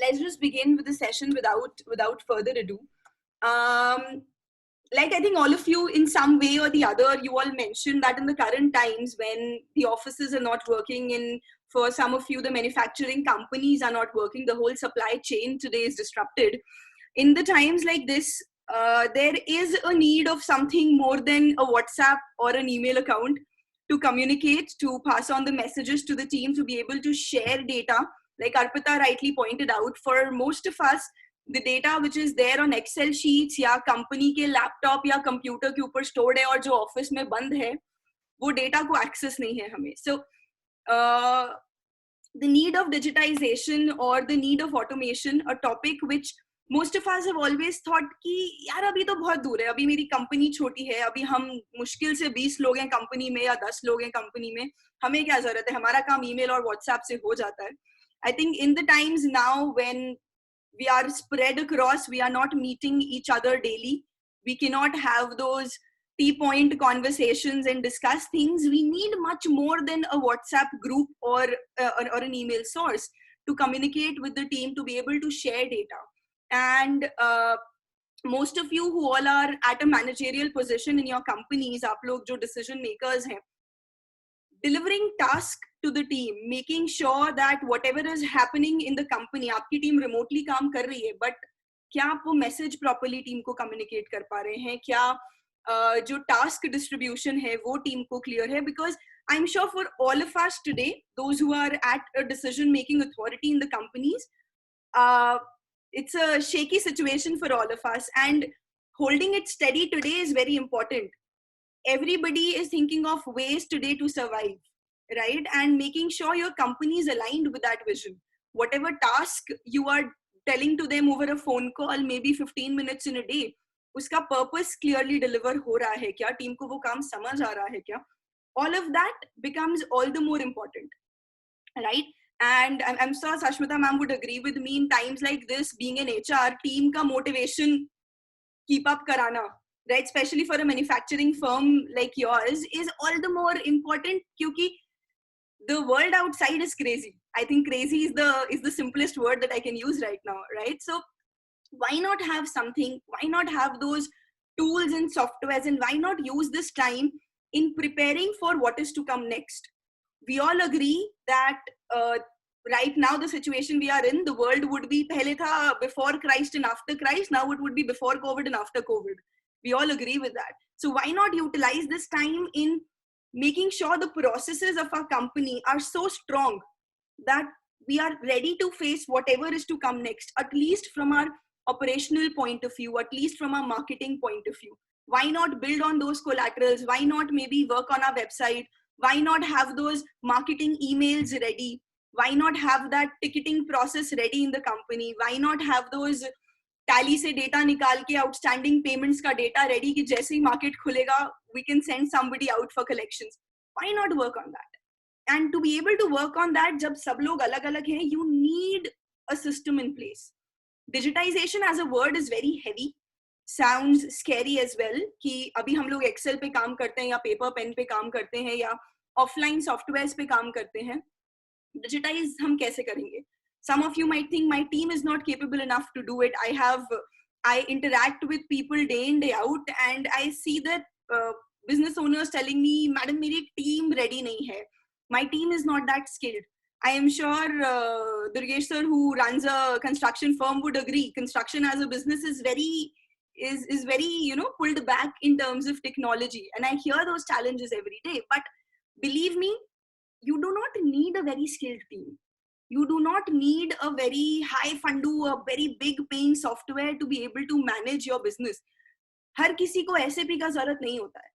let's just begin with the session without further ado. Like I think all of you in some way or the other, you all mentioned that in the current times when the offices are not working, in for some of you the manufacturing companies are not working, the whole supply chain today is disrupted. In the times like this, there is a need of something more than a WhatsApp or an email account to communicate, to pass on the messages to the team, to be able to share data. Like Arpita rightly pointed out, for most of us, the data which is there on Excel sheets या company के laptop या computer के ऊपर stored है और जो office में बंद है, वो data को access नहीं है हमें. So the need of digitization or the need of automation, a topic which most of us have always thought कि यार अभी तो बहुत दूर है, अभी मेरी कंपनी छोटी है, अभी हम मुश्किल से 20 लोग हैं कंपनी में या 10 लोग हैं कंपनी में, हमें क्या जरूरत है, हमारा काम ईमेल और व्हाट्सएप से हो जाता है. I think in the times now when we are spread across, we are not meeting each other daily, we cannot have those T-point conversations and discuss things, we need much more than a WhatsApp group or an email source to communicate with the team, to be able to share data. And most of you who all are at a managerial position in your companies, आप लोग जो decision makers हैं, delivering task to the team, making sure that whatever is happening in the company, आपकी team remotely काम कर रही है, but क्या आप वो message properly team को communicate कर पा रहे हैं, क्या जो task distribution है वो team को clear है? Because I'm sure for all of us today, those who are at a decision making authority in the companies, it's a shaky situation for all of us, and holding it steady today is very important. Everybody is thinking of ways today to survive, right? And making sure your company is aligned with that vision. Whatever task you are telling to them over a phone call, maybe 15 minutes in a day, uska purpose clearly deliver ho raha hai kya? Team ko wo kaam samajh aa raha hai kya? All of that becomes all the more important, right? And I'm sure Sashmita ma'am would agree with me, in times like this, being an HR, team ka motivation keep up karana, right? Especially for a manufacturing firm like yours, is all the more important because the world outside is crazy. I think crazy is the simplest word that I can use right now, right? So why not have something? Why not have those tools and softwares, and why not use this time in preparing for what is to come next? We all agree that right now the situation we are in, the world would be pehle tha before Christ and after Christ, now it would be before COVID and after COVID. We all agree with that. So why not utilize this time in making sure the processes of our company are so strong that we are ready to face whatever is to come next, at least from our operational point of view, at least from our marketing point of view. Why not build on those collaterals? Why not maybe work on our website? Why not have those marketing emails ready? Why not have that ticketing process ready in the company? Why not have those tally से data निकाल के outstanding payments का data ready कि जैसे ही market खुलेगा, we can send somebody out for collections? Why not work on that? And to be able to work on that, जब सब लोग अलग-अलग हैं, you need a system in place. Digitization as a word is very heavy, sounds scary as well कि अभी हम लोग Excel पे काम करते हैं या paper pen पे काम करते हैं या offline softwares पे काम करते हैं. Digitize हम कैसे करेंगे? Some of you might think my team is not capable enough to do it. I interact with people day in day out, and I see that business owners telling me, "Madam, मेरी team ready नहीं है. My team is not that skilled." I am sure Durgesh sir, who runs a construction firm, would agree. Construction as a business is very pulled back in terms of technology, and I hear those challenges every day. But believe me, you do not need a very skilled team. You do not need a very high fundu, a very big paying software to be able to manage your business. हर किसी को SAP का जरूरत नहीं होता है.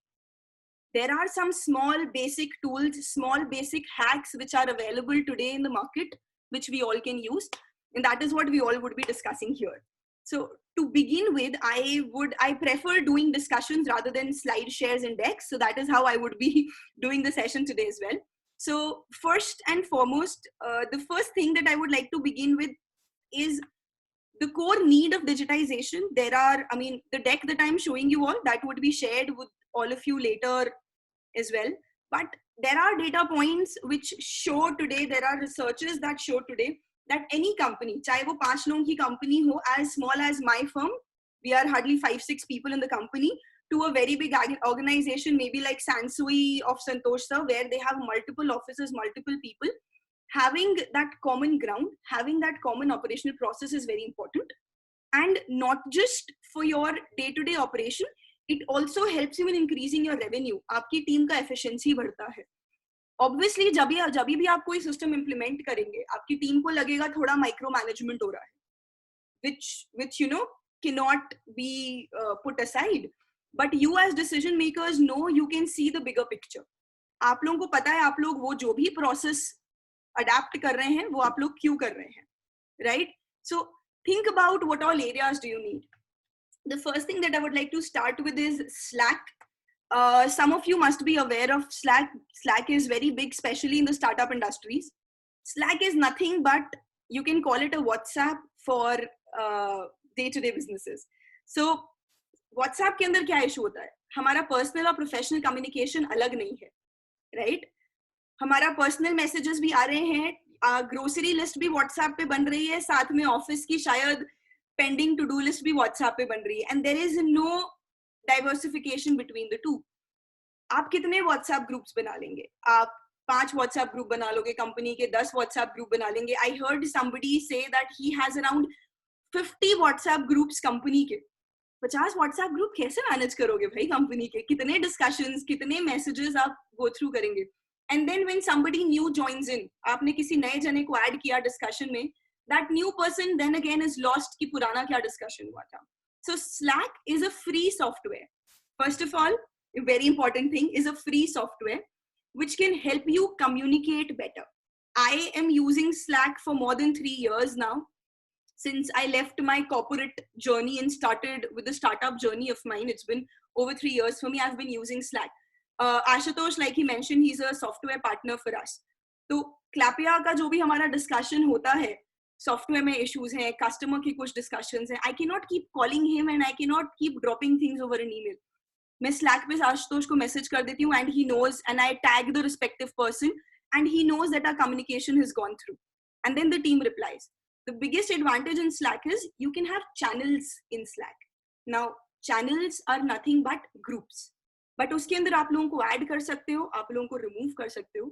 There are some small basic tools, small basic hacks which are available today in the market, which we all can use. And that is what we all would be discussing here. So to begin with, I prefer doing discussions rather than slide shares and decks. So that is how I would be doing the session today as well. So first and foremost, the first thing that I would like to begin with is the core need of digitization. The deck that I'm showing you all, that would be shared with all of you later as well. But there are data points which show today, there are researches that show today that any company, चाहे वो 5 लोगों की company हो, as small as my firm, we are hardly 5-6 people in the company, to a very big organization, maybe like Sansui of Santosh sir, where they have multiple offices, multiple people. Having that common ground, having that common operational process is very important. And not just for your day-to-day operation, it also helps you in increasing your revenue. आपकी team का efficiency बढ़ता है. Obviously, जब भी आप कोई system implement करेंगे, आपकी टीम को लगेगा थोड़ा micro management हो रहा है, which you know cannot be put aside. But you as decision makers know you can see the bigger picture. आप लोगों को पता है आप लोग वो जो भी process adapt कर रहे हैं, वो आप लोग क्यों कर रहे हैं, right? So think about what all areas do you need. The first thing that I would like to start with is Slack. Some of you must be aware of Slack. Slack is very big, especially in the startup industries. Slack is nothing but, you can call it a WhatsApp for day-to-day businesses. So WhatsApp के अंदर क्या issue होता है? हमारा personal और professional communication अलग नहीं है, right? हमारा पर्सनल मैसेजेस भी आ रहे हैं, ग्रोसरी लिस्ट भी व्हाट्सएप पे बन रही है, साथ में ऑफिस की शायद पेंडिंग टू डू लिस्ट भी व्हाट्सएप पे बन रही है, and there is no diversification between the two. आप कितने व्हाट्सएप ग्रुप्स बना लेंगे? आप 5 व्हाट्सएप ग्रुप बना लोगे, कंपनी के 10 व्हाट्सएप ग्रुप बना लेंगे. I heard somebody say that he has around 50 WhatsApp groups company के. 50 व्हाट्सएप ग्रुप कैसे मैनेज करोगे भाई कंपनी के? कितने डिस्कशंस, कितने मैसेजेस आप गो थ्रू करेंगे? And then when somebody new joins in, आपने किसी नए जने को ऐड किया डिस्कशन में, that new person then again is lost कि पुराना क्या डिस्कशन हुआ था. So Slack is a free software. First of all, a very important thing, is a free software which can help you communicate better. I am using Slack for more than 3 years now. Since I left my corporate journey and started with the startup journey of mine, it's been over 3 years for me. I've been using Slack. Ashutosh, like he mentioned, he's a software partner for us. तो Clappia का जो भी हमारा discussion होता है, software में issues हैं, customer की कुछ discussions हैं, I cannot keep calling him and I cannot keep dropping things over an email. मैं Slack पे आशुतोष को message कर देती हूँ, and he knows, and I tag the respective person, and he knows that our communication has gone through, and then the team replies. The biggest advantage in Slack is you can have channels in Slack. Now, channels are nothing but groups. But उसके अंदर आप लोगों को add कर सकते हो, आप लोगों को रिमूव कर सकते हो.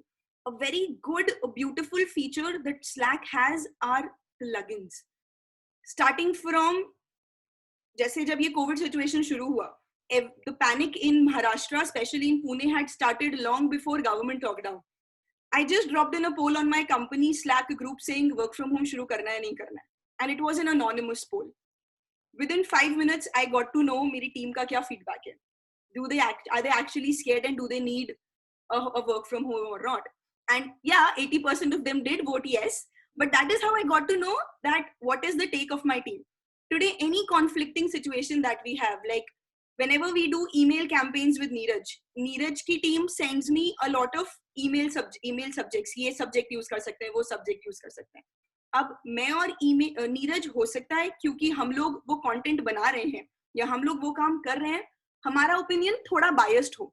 A very good, beautiful feature that Slack has are plugins. Starting from, जैसे जब ये कोविड सिचुएशन शुरू हुआ, the panic in Maharashtra, especially in Pune, had started long before government lockdown. I just dropped in a poll on my company Slack group saying work from home शुरू करना है नहीं करना है, and it was an anonymous poll. Within 5 minutes, I got to know मेरी team का क्या feedback है. Are they actually scared, and do they need a work from home or not? And yeah, 80% of them did vote yes, but that is how I got to know that what is the take of my team. Today, any conflicting situation that we have, like whenever we do email campaigns with Neeraj ki team sends me a lot of email subjects. ये subject use कर सकते हैं, वो subject use कर सकते हैं. अब मैं और नीरज हो सकता है क्योंकि हम लोग वो content बना रहे हैं या हम लोग वो काम कर रहे हैं, हमारा ओपिनियन थोड़ा biased हो.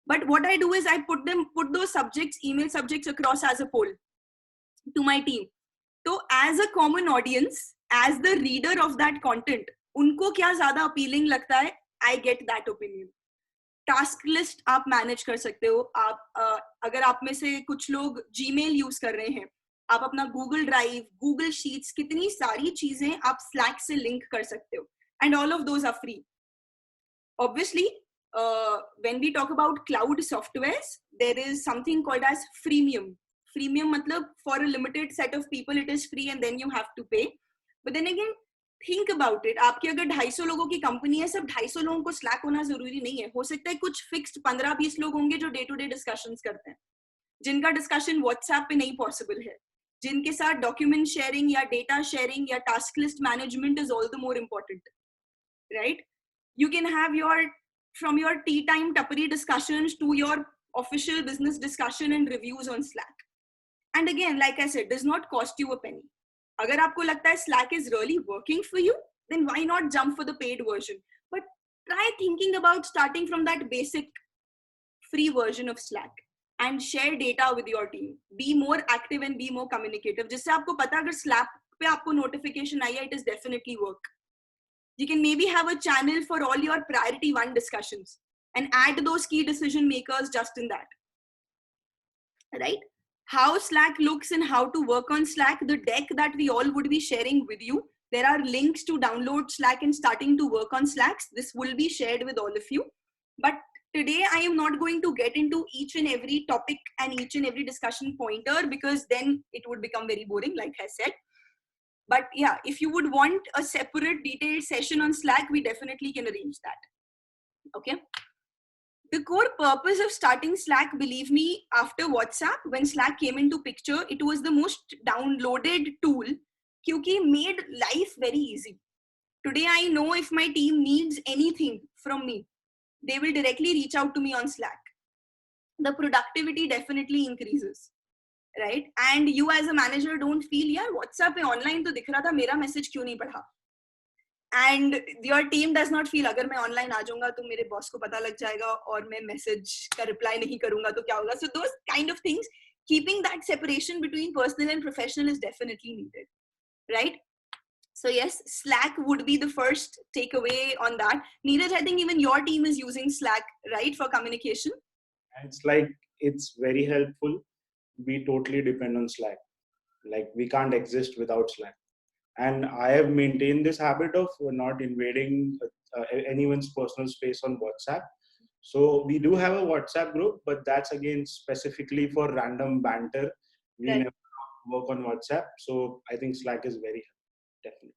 But what I do is I put those subjects, email subjects across as a poll to my team. So as a common audience, as the reader of that content, उनको क्या ज़्यादा appealing लगता है, I get that opinion. Task list आप manage कर सकते हो. आप अगर आप में से कुछ लोग Gmail use कर रहे हैं, आप अपना Google Drive, Google Sheets, कितनी सारी चीजें आप Slack से link कर सकते हो. And all of those are free. Obviously, when we talk about cloud softwares, there is something called as freemium. Freemium matlab for a limited set of people it is free and then you have to pay. But then again, think about it. आपकी अगर 250 लोगों की company है, सब 250 लोगों को Slack होना जरूरी नहीं है. हो सकता है कुछ फिक्स्ड 15-20 लोग होंगे जो डे टू डे डिस्कशंस करते हैं, जिनका डिस्कशन WhatsApp पे नहीं पॉसिबल है, जिनके साथ डॉक्यूमेंट शेयरिंग या डेटा शेयरिंग या task list management is all the more important, right? You can have from your tea time tapri discussions to your official business discussion and reviews on Slack. And again, like I said, does not cost you a penny. Agar aapko lagta hai Slack is really working for you, then why not jump for the paid version? But try thinking about starting from that basic free version of Slack. and share data with your team. Be more active and be more communicative. जिससे आपको पता अगर Slack पे आपको notification आई है, it is definitely work. You can maybe have a channel for all your priority one discussions and add those key decision makers just in that. Right? How Slack looks and how to work on Slack, the deck that we all would be sharing with you. There are links to download Slack and starting to work on Slacks. This will be shared with all of you. But today I am not going to get into each and every topic and each and every discussion pointer because then it would become very boring, like I said. But yeah, if you would want a separate detailed session on Slack, we definitely can arrange that. Okay. The core purpose of starting Slack, believe me, after WhatsApp, when Slack came into picture, it was the most downloaded tool because made life very easy. Today, I know if my team needs anything from me, they will directly reach out to me on Slack. The productivity definitely increases, right? And you as a manager don't feel, yeah, WhatsApp pe online to dikh raha tha, mera message kyun nahi padha? And your team does not feel अगर मैं online आ जाऊंगा तो मेरे boss को पता लग जाएगा और मैं message का reply नहीं करूंगा तो क्या होगा? So those kind of things, keeping that separation between personal and professional is definitely needed, right? So yes, Slack would be the first takeaway on that. Neeraj, I think even your team is using Slack, right, for communication? It's like, it's very helpful. We totally depend on Slack. Like, we can't exist without Slack. And I have maintained this habit of not invading anyone's personal space on WhatsApp. So we do have a WhatsApp group, but that's again specifically for random banter. We Right. never work on WhatsApp. So I think Slack is very helpful, definitely.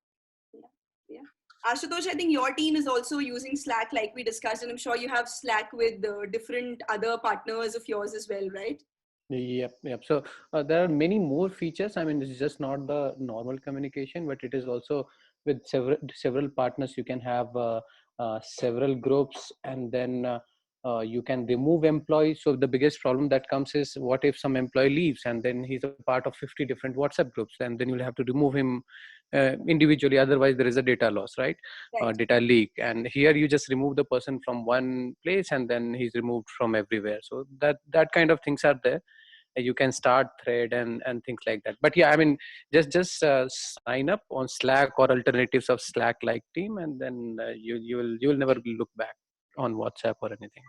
Yeah. Ashutosh, I think your team is also using Slack like we discussed, and I'm sure you have Slack with different other partners of yours as well, right? Yep. So there are many more features. I mean, it's just not the normal communication, but it is also with several partners. You can have several groups, and then you can remove employees. So the biggest problem that comes is, what if some employee leaves and then he's a part of 50 different WhatsApp groups, and then you'll have to remove him individually. Otherwise, there is a data loss, right? Right. Data leak. And here you just remove the person from one place, and then he's removed from everywhere. So that kind of things are there. You can start thread and things like that. But yeah, I mean, just sign up on Slack or alternatives of Slack like team, and then you'll never look back on WhatsApp or anything.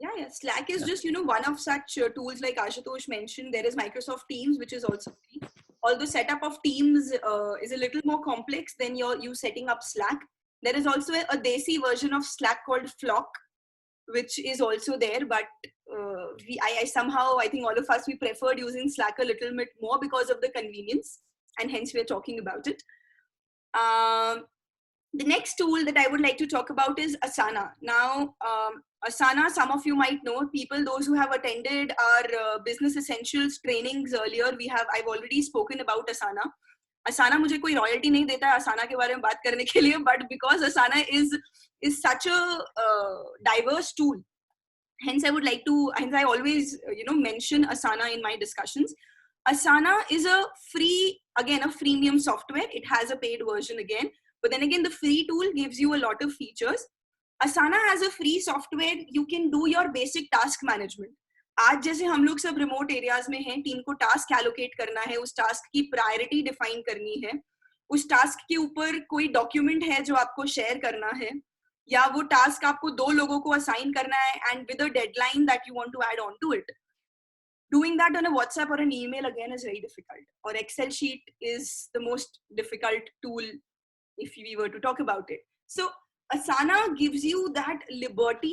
Yeah. Slack is just, one of such tools like Ashutosh mentioned. There is Microsoft Teams, which is also free. Although setup of Teams is a little more complex than you setting up Slack. There is also a desi version of Slack called Flock, which is also there, but I somehow, I think all of us, we preferred using Slack a little bit more because of the convenience, and hence we're talking about it. The next tool that I would like to talk about is Asana. Now, Asana, some of you might know, those who have attended our business essentials trainings earlier, I've already spoken about Asana. Asana मुझे कोई royalty नहीं देता है Asana के बारे में बात करने के लिए, but because Asana is such a diverse tool, hence I always mention Asana in my discussions. Asana is a freemium software. It has a paid version again, but then again the free tool gives you a lot of features. Asana has a free software. You can do your basic task management. आज जैसे हम लोग सब remote areas में हैं, team को task allocate करना है, उस टास्क की प्रायोरिटी डिफाइन करनी है, उस टास्क के ऊपर कोई डॉक्यूमेंट है जो आपको शेयर करना है, या वो टास्क आपको 2 लोगों को असाइन करना है and with a deadline that you want to add on to it. Doing that on a WhatsApp or an email again is very difficult. Or Excel sheet is the most difficult tool if we were to talk about it. So Asana gives you that liberty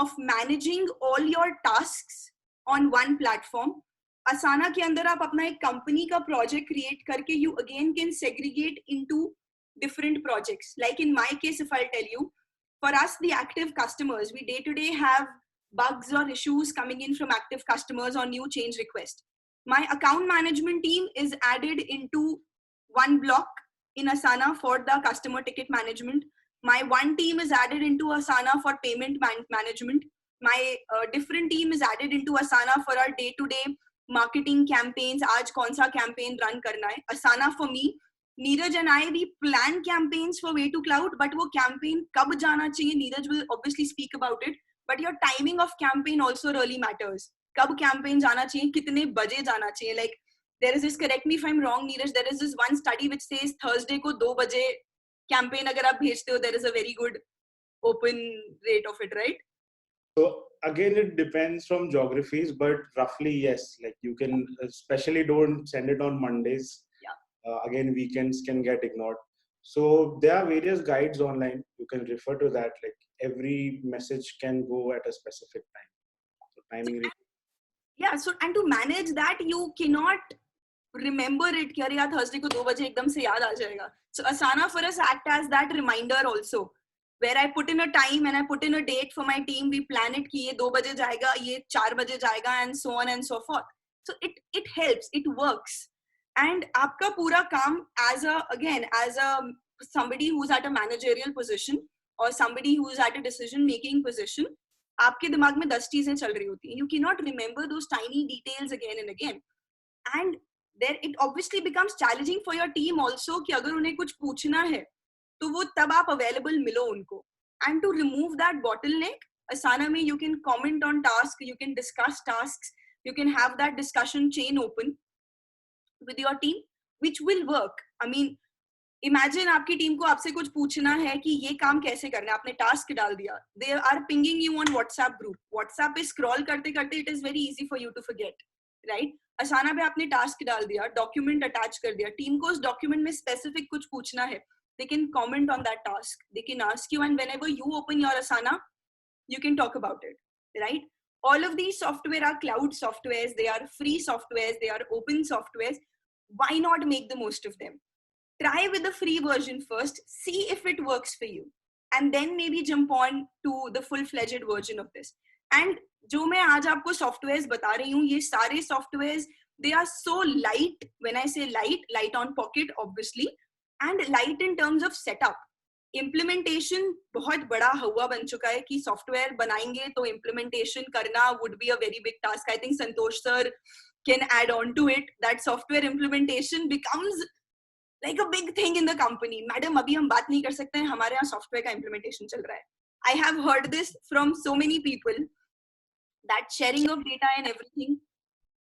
of managing all your tasks on one platform. Asana के अंदर आप अपना एक company का project create करके you again can segregate into different projects. Like in my case, if I'll tell you, for us, the active customers, we day to day have bugs or issues coming in from active customers or new change request. My account management team is added into one block in Asana for the customer ticket management. My one team is added into Asana for payment management. My different team is added into Asana for our day-to-day marketing campaigns. Aaj kaun sa campaign run karna hai. Asana for me, Neeraj and I, we plan campaigns for Way2Cloud, but wo campaign kab jana chahiye, Neeraj will obviously speak about it. But your timing of campaign also really matters. कब campaign जाना चाहिए, कितने बजे जाना चाहिए. Like there is this, correct me if I'm wrong, Neeraj, there is this one study which says Thursday को 2 बजे campaign अगर आप भेजते हो, there is a very good open rate of it, right? So again, it depends from geographies, but roughly yes. Like you can, especially don't send it on Mondays. Yeah. Again, weekends can get ignored. So there are various guides online. You can refer to that. Like every message can go at a specific time. So timing. Yeah. So and to manage that, you cannot remember it. कि अरे यार Thursday को 2 बजे एकदम से याद आ जाएगा. So Asana for us act as that reminder also, where I put in a time and I put in a date for my team. We plan it कि ये 2 बजे जाएगा, ये 4 बजे जाएगा, and so on and so forth. So it helps, it works. And आपका पूरा काम as a somebody who's at a managerial position or somebody who's at a decision making position, आपके दिमाग में 10 चीजें चल रही होती हैं. You cannot remember those tiny details again and again. And there it obviously becomes challenging for your team also कि अगर उन्हें कुछ पूछना है तो वो तब आप available मिलो उनको. And to remove that bottleneck, Asana में you can comment on tasks, you can discuss tasks, you can have that discussion chain open with your team, which will work. I mean, imagine आपकी team को आपसे कुछ पूछना है कि ये काम कैसे करना है, आपने टास्क डाल दिया. They are pinging you on WhatsApp group. WhatsApp पे scroll करते करते it is very easy for you to forget, right? Asana पे आपने टास्क डाल दिया, डॉक्यूमेंट अटैच कर दिया, टीम को उस डॉक्यूमेंट में स्पेसिफिक कुछ पूछना है, they can comment on that task, they can ask you, and whenever you open your Asana, you can talk about it, right? All of these software are cloud softwares, they are free softwares, they are open softwares. Why not make the most of them? Try with the free version first, see if it works for you, and then maybe jump on to the full-fledged version of this. And जो मैं आज आपको softwares बता रही हूँ, ये सारे softwares, they are so light. When I say light on pocket, obviously, and light in terms of setup. Implementation बहुत बड़ा हुआ बन चुका है कि software बनाएंगे तो implementation करना would be a very big task. I think Santosh sir can add on to it that software implementation becomes like a big thing in the company. Madam, अभी हम बात नहीं कर सकते हैं, हमारे यहाँ software का implementation चल रहा है. I have heard this from so many people that sharing of data and everything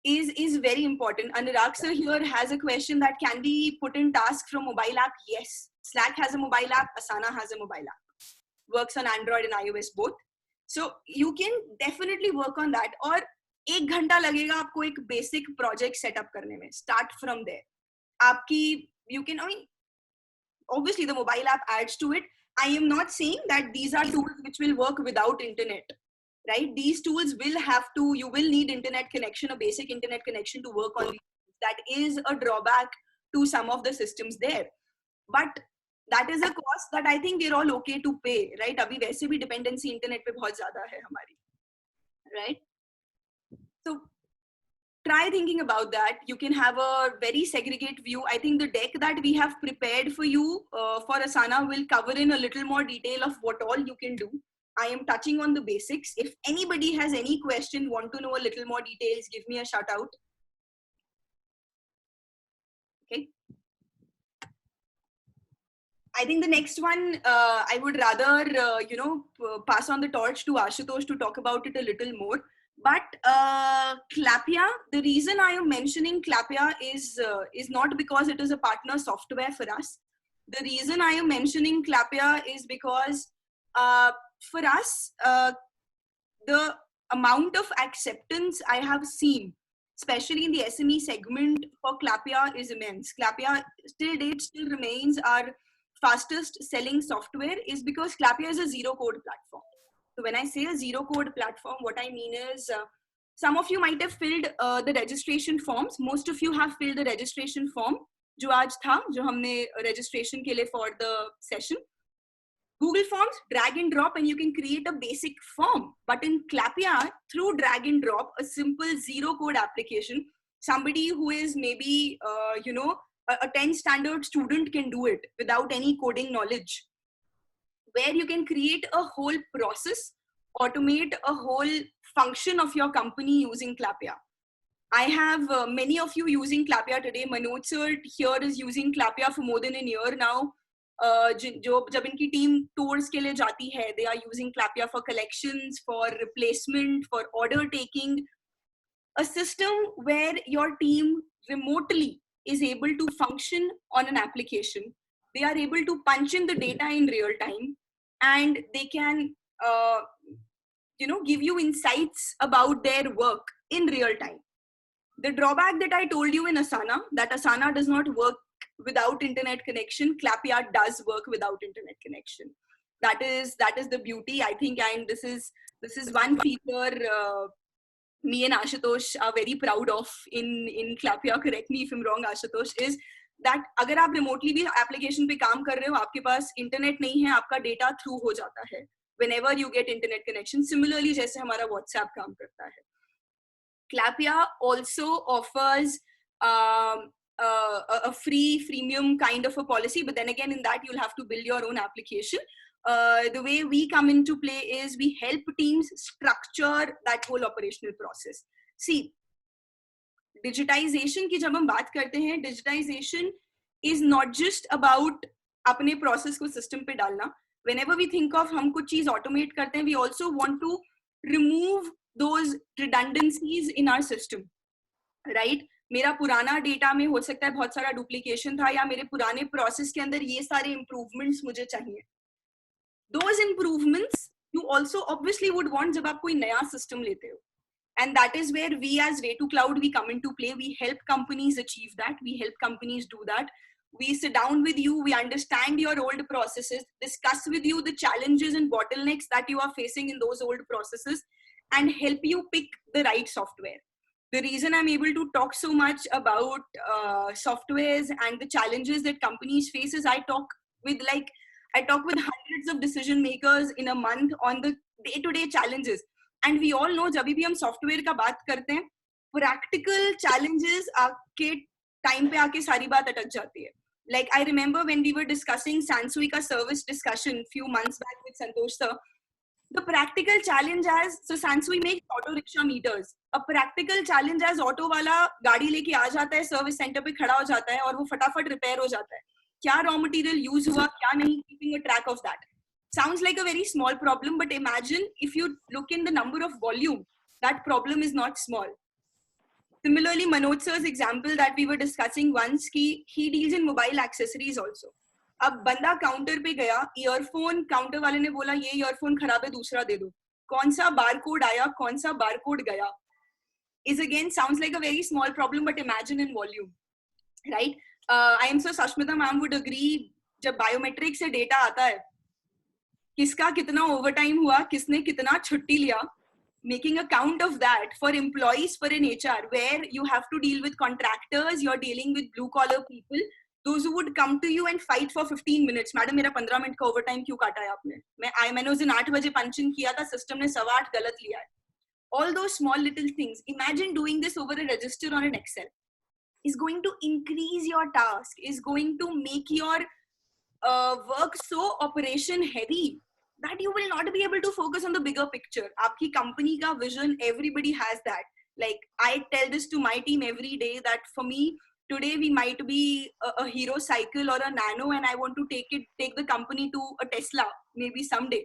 is very important. Anurag sir here has a question that can be put in task from mobile app. Yes, Slack has a mobile app, Asana has a mobile app. Works on Android and iOS both. So you can definitely work on that. और 1 घंटा लगेगा आपको एक basic project setup करने में. Start from there. आपकी, you can, I mean, obviously the mobile app adds to it. I am not saying that these are tools which will work without internet, right? These tools will have to, you will need internet connection, a basic internet connection to work on these. That is a drawback to some of the systems there. But that is a cost that I think we're all okay to pay, right? अभी वैसे भी dependency internet पे बहुत ज़्यादा है हमारी, right? So try thinking about that. You can have a very segregate view. I think the deck that we have prepared for you for Asana will cover in a little more detail of what all you can do. I am touching on the basics. If anybody has any question, want to know a little more details, give me a shout out. Okay. I think the next one, I would rather, pass on the torch to Ashutosh to talk about it a little more. But Clappia, the reason I am mentioning Clappia is not because it is a partner software for us. The reason I am mentioning Clappia is because for us, the amount of acceptance I have seen, especially in the SME segment for Clappia, is immense. Clappia till date still remains our fastest selling software, is because Clappia is a zero code platform. So when I say a zero code platform, what I mean is some of you might have filled the registration forms. Most of you have filled the registration form जो आज था, जो हमने registration के लिए for the session. Google Forms, drag and drop, and you can create a basic form. But in Clappia, through drag and drop, a simple zero code application, somebody who is maybe, a 10 standard student can do it without any coding knowledge, where you can create a whole process, automate a whole function of your company using Clappia. I have many of you using Clappia today. Manoj sir here is using Clappia for more than a year now. जब इनकी team tours के लिए जाती है, they are using Clappia for collections, for replacement, for order taking. A system where your team remotely is able to function on an application. They are able to punch in the data in real time, and they can give you insights about their work in real time. The drawback that I told you in Asana, that Asana does not work without internet connection, Clappia does work without internet connection. That is the beauty, I think, and this is one feature me and Ashutosh are very proud of in Clappia. Correct me if I'm wrong, Ashutosh, is that अगर आप remotely भी application पे काम कर रहे हो, आपके पास internet नहीं है, आपका data through हो जाता है whenever you get internet connection. Similarly, जैसे हमारा WhatsApp काम करता है. Clappia also offers a free freemium kind of a policy, but then again, in that you'll have to build your own application. The way we come into play is we help teams structure that whole operational process. See, digitization की जब हम बात करते हैं, digitization is not just about अपने process को system पे डालना. Whenever we think of हम कुछ चीज automate करते हैं, we also want to remove those redundancies in our system, right? मेरा पुराना डेटा में हो सकता है बहुत सारा डुप्लीकेशन था, या मेरे पुराने प्रोसेस के अंदर ये सारे इंप्रूवमेंट्स मुझे चाहिए. Those improvements you also obviously would want जब आप कोई नया सिस्टम लेते हो. And that is where we as Way2Cloud, we come into play. We help companies achieve that. We help companies do that. We sit down with you, we understand your old processes, discuss with you the challenges and bottlenecks that you are facing in those old processes, and help you pick the right software. The reason I'm able to talk so much about softwares and the challenges that companies face is I talk with hundreds of decision makers in a month on the day-to-day challenges. And we all know जब भी हम software का बात करते हैं, practical challenges आके time पे आके सारी बात अटक जाती है. Like I remember when we were discussing Sansui का service discussion few months back with Santosh sir, the practical challenge as, so Sansui makes auto rickshaw meters. A practical challenge as auto वाला गाड़ी लेके आ जाता है, service center पे खड़ा हो जाता है और वो फटाफट repair हो जाता है. क्या raw material use हुआ, क्या नहीं, keeping a track of that. Sounds like a very small problem, but imagine if you look in the number of volume, that problem is not small. Similarly, Manoj sir's example that we were discussing once, he deals in mobile accessories also. अब बंदा counter पे गया, earphone counter वाले ने बोला ये earphone खराब है, दूसरा दे दो. कौन सा बारकोड आया, कौन सा बारकोड गया, is again sounds like a very small problem, but imagine in volume, right? I am sure Sashmita ma'am would agree, जब बायोमेट्रिक से डेटा आता है, किसका कितना ओवरटाइम हुआ, किसने कितना छुट्टी लिया, making a count of that for employees, for an HR, where you have to deal with contractors, you're dealing with blue collar people, those who would come to you and fight for 15 minutes. Madam मेरा 15 minute का overtime क्यों काटा है आपने, मैंने उस दिन 8 बजे पंच इन किया था, सिस्टम ने 8:15 गलत लिया है. All those small little things, imagine doing this over a register on an Excel, is going to increase your task, is going to make your work so operation heavy that you will not be able to focus on the bigger picture. Aapki company ka vision, everybody has that. Like I tell this to my team every day that for me, today we might be a hero cycle or a nano, and I want to take the company to a Tesla maybe someday.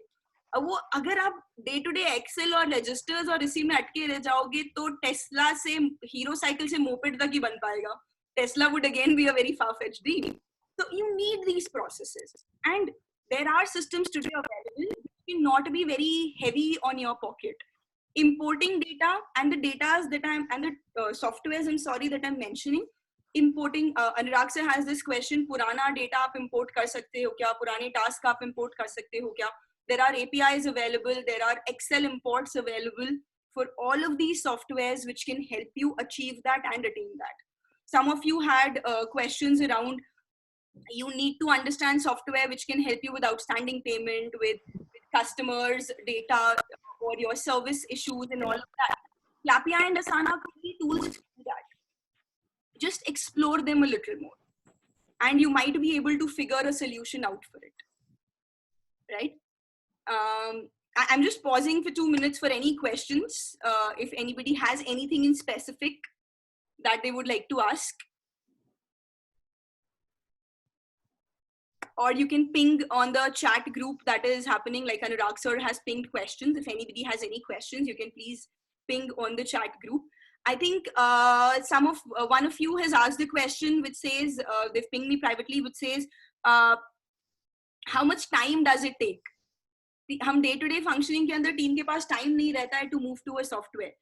वो अगर आप day to day Excel और registers और इसी में अटके रह जाओगे तो टेस्ला से हीरो साइकिल से मोपेड तक ही बन पाएगा. Tesla would again be a very far-fetched dream. So you need these processes, and there are systems today available which can not be very heavy on your pocket. Importing data and the data that the softwares, I'm sorry, that I'm mentioning. Importing, Anurag sir has this question, पुराना data आप import कर सकते हो क्या, पुराने task आप import कर सकते हो क्या? There are APIs available, there are Excel imports available for all of these softwares which can help you achieve that and attain that. Some of you had questions around, you need to understand software which can help you with outstanding payment, with customers, data, or your service issues and all of that. Clappia and Asana could be tools to do that. Just explore them a little more, and you might be able to figure a solution out for it, right? I'm just pausing for 2 minutes for any questions. If anybody has anything in specific that they would like to ask. Or you can ping on the chat group that is happening, like Anurag sir has pinged questions. If anybody has any questions, you can please ping on the chat group. I think one of you has asked a question which says, they've pinged me privately, which says, how much time does it take? हम day to day functioning के अंदर team के पास time नहीं रहता है to move to a software.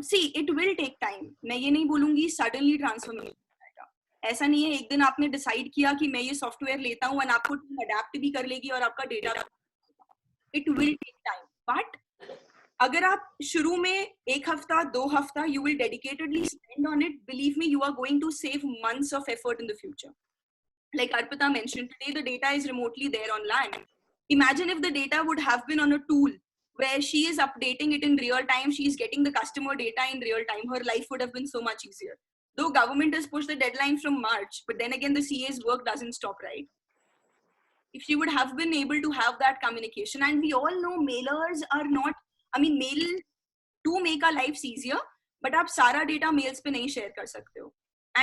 See it will take time. मैं ये नहीं बोलूंगी सडनली ट्रांसफॉर्मेशन आएगा. ऐसा नहीं है एक दिन आपने डिसाइड किया कि मैं ये सॉफ्टवेयर लेता हूँ और आपको टीम अडेप्ट भी कर लेगी और आपका data. It will take time. But अगर आप शुरू में 1 हफ्ता 2 हफ्ता you will dedicatedly spend on it, believe me you are going to save months of effort in the future. Like Arpita mentioned, today the data is remotely there on land. Imagine if the data would have been on a tool where she is updating it in real time, she is getting the customer data in real time, her life would have been so much easier. Though government has pushed the deadline from March, but then again the CA's work doesn't stop, right? If she would have been able to have that communication, and we all know mailers are not, I mean mail do make our lives easier, but आप सारा data mails पे नहीं share कर सकते हो.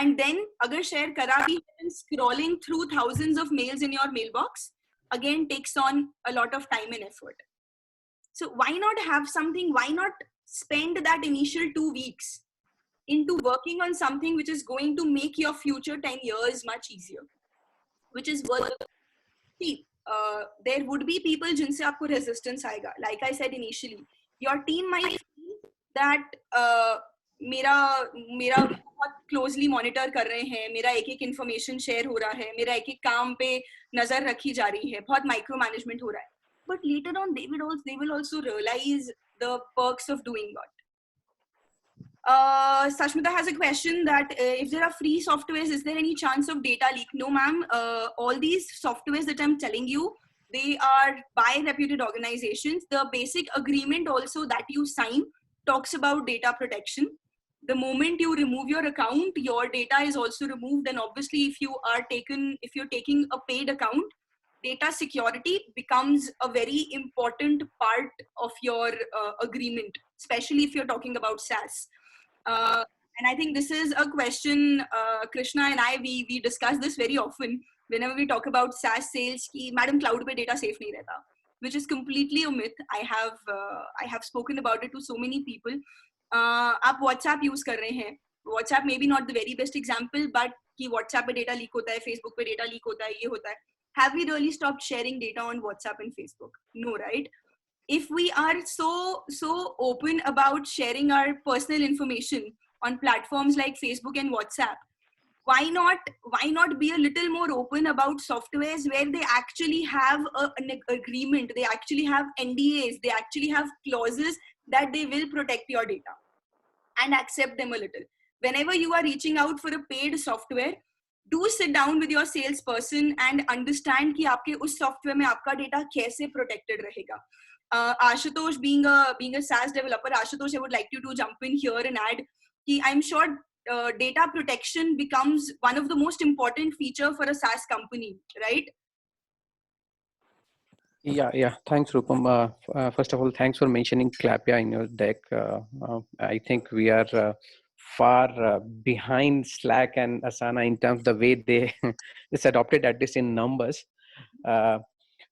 And then अगर share करा भी, scrolling through thousands of mails in your mailbox again takes on a lot of time and effort. So why not have something, why not spend that initial 2 weeks into working on something which is going to make your future 10 years much easier, which is worth. See, there would be people जिनसे आपको resistance आएगा. Like I said initially, your team might feel that मेरा बहुत closely monitor कर रहे हैं, मेरा एक information share हो रहा है, मेरा एक काम पे नजर रखी जा रही है, बहुत micro management हो रहा है. But later on, they will also realize the perks of doing that. Sashmita has a question that if there are free softwares, is there any chance of data leak? No, ma'am. All these softwares that I'm telling you, they are by reputed organizations. The basic agreement also that you sign talks about data protection. The moment you remove your account, your data is also removed. And obviously, if you're taking a paid account, data security becomes a very important part of your agreement, especially if you're talking about SaaS. And I think this is a question, Krishna and I, we discuss this very often whenever we talk about SaaS sales, ki madam cloud pe data safe nahi rehta, which is completely a myth. I have spoken about it to so many people. आप WhatsApp use कर रहे हैं. WhatsApp maybe not the very best example, but कि WhatsApp पे data leak होता है, Facebook पे data leak होता है, ये होता है. Have we really stopped sharing data on WhatsApp and Facebook? No, right? If we are so open about sharing our personal information on platforms like Facebook and WhatsApp, why not be a little more open about softwares where they actually have an agreement, they actually have NDAs, they actually have clauses that they will protect your data, and accept them a little. Whenever you are reaching out for a paid software, do sit down with your salesperson and understand कि आपके उस software में आपका data कैसे protected रहेगा. Ashutosh, being a SaaS developer, Ashutosh, I would like you to jump in here and add कि I'm sure data protection becomes one of the most important feature for a SaaS company, right? Yeah. Thanks, Rupam. First of all, thanks for mentioning Clappia in your deck. I think we are far behind Slack and Asana in terms of the way they it's adopted at this in numbers.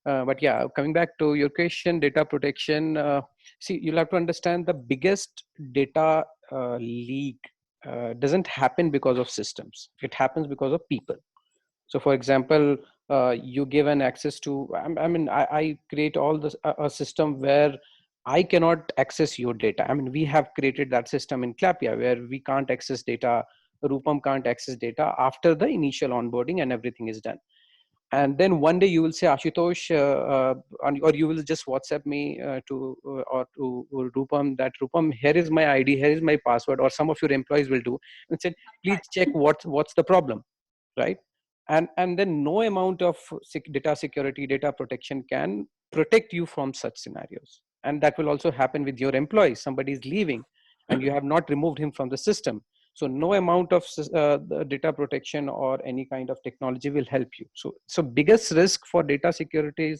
But yeah, coming back to your question, data protection. See, you'll have to understand the biggest data leak doesn't happen because of systems. It happens because of people. So, for example, you give an access to, I create all this a system where I cannot access your data. I mean, we have created that system in Clappia where we can't access data. Rupam can't access data after the initial onboarding and everything is done. And then one day you will say, Ashutosh, or you will just WhatsApp me to Rupam that Rupam, here is my ID, here is my password, or some of your employees will do and said, please check what's the problem, right? And then no amount of data security, data protection can protect you from such scenarios. And that will also happen with your employees. Somebody is leaving and you have not removed him from the system. So no amount of data protection or any kind of technology will help you. So biggest risk for data security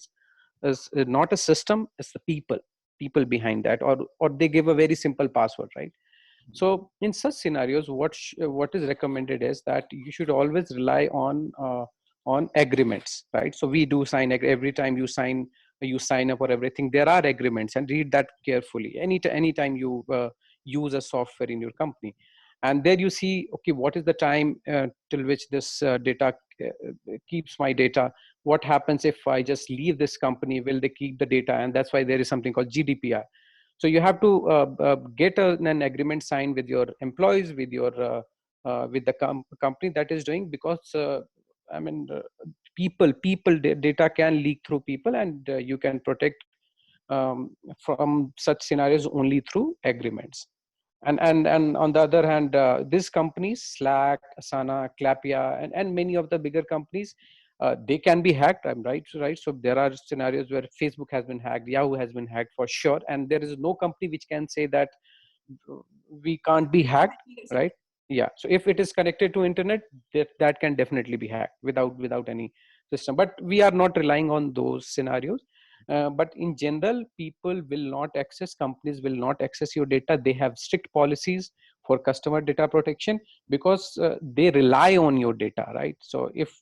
is not a system, it's the people behind that, or they give a very simple password, right? So in such scenarios, what is recommended is that you should always rely on agreements, right? So we do sign every time you sign up or everything. There are agreements, and read that carefully. Anytime you use a software in your company. And there you see, okay, what is the time till which this data keeps my data? What happens if I just leave this company? Will they keep the data? And that's why there is something called GDPR. So you have to get an agreement signed with your employees, with your with the company that is doing, because I mean, people data can leak through people, and you can protect from such scenarios only through agreements. And on the other hand, these companies, Slack, Asana, Clappia, and many of the bigger companies, they can be hacked. I'm right. So there are scenarios where Facebook has been hacked, Yahoo has been hacked for sure, and there is no company which can say that we can't be hacked, right? Yeah. So if it is connected to internet, that can definitely be hacked without any system. But we are not relying on those scenarios. But in general, people will not access, companies will not access your data. They have strict policies for customer data protection, because they rely on your data, right? So if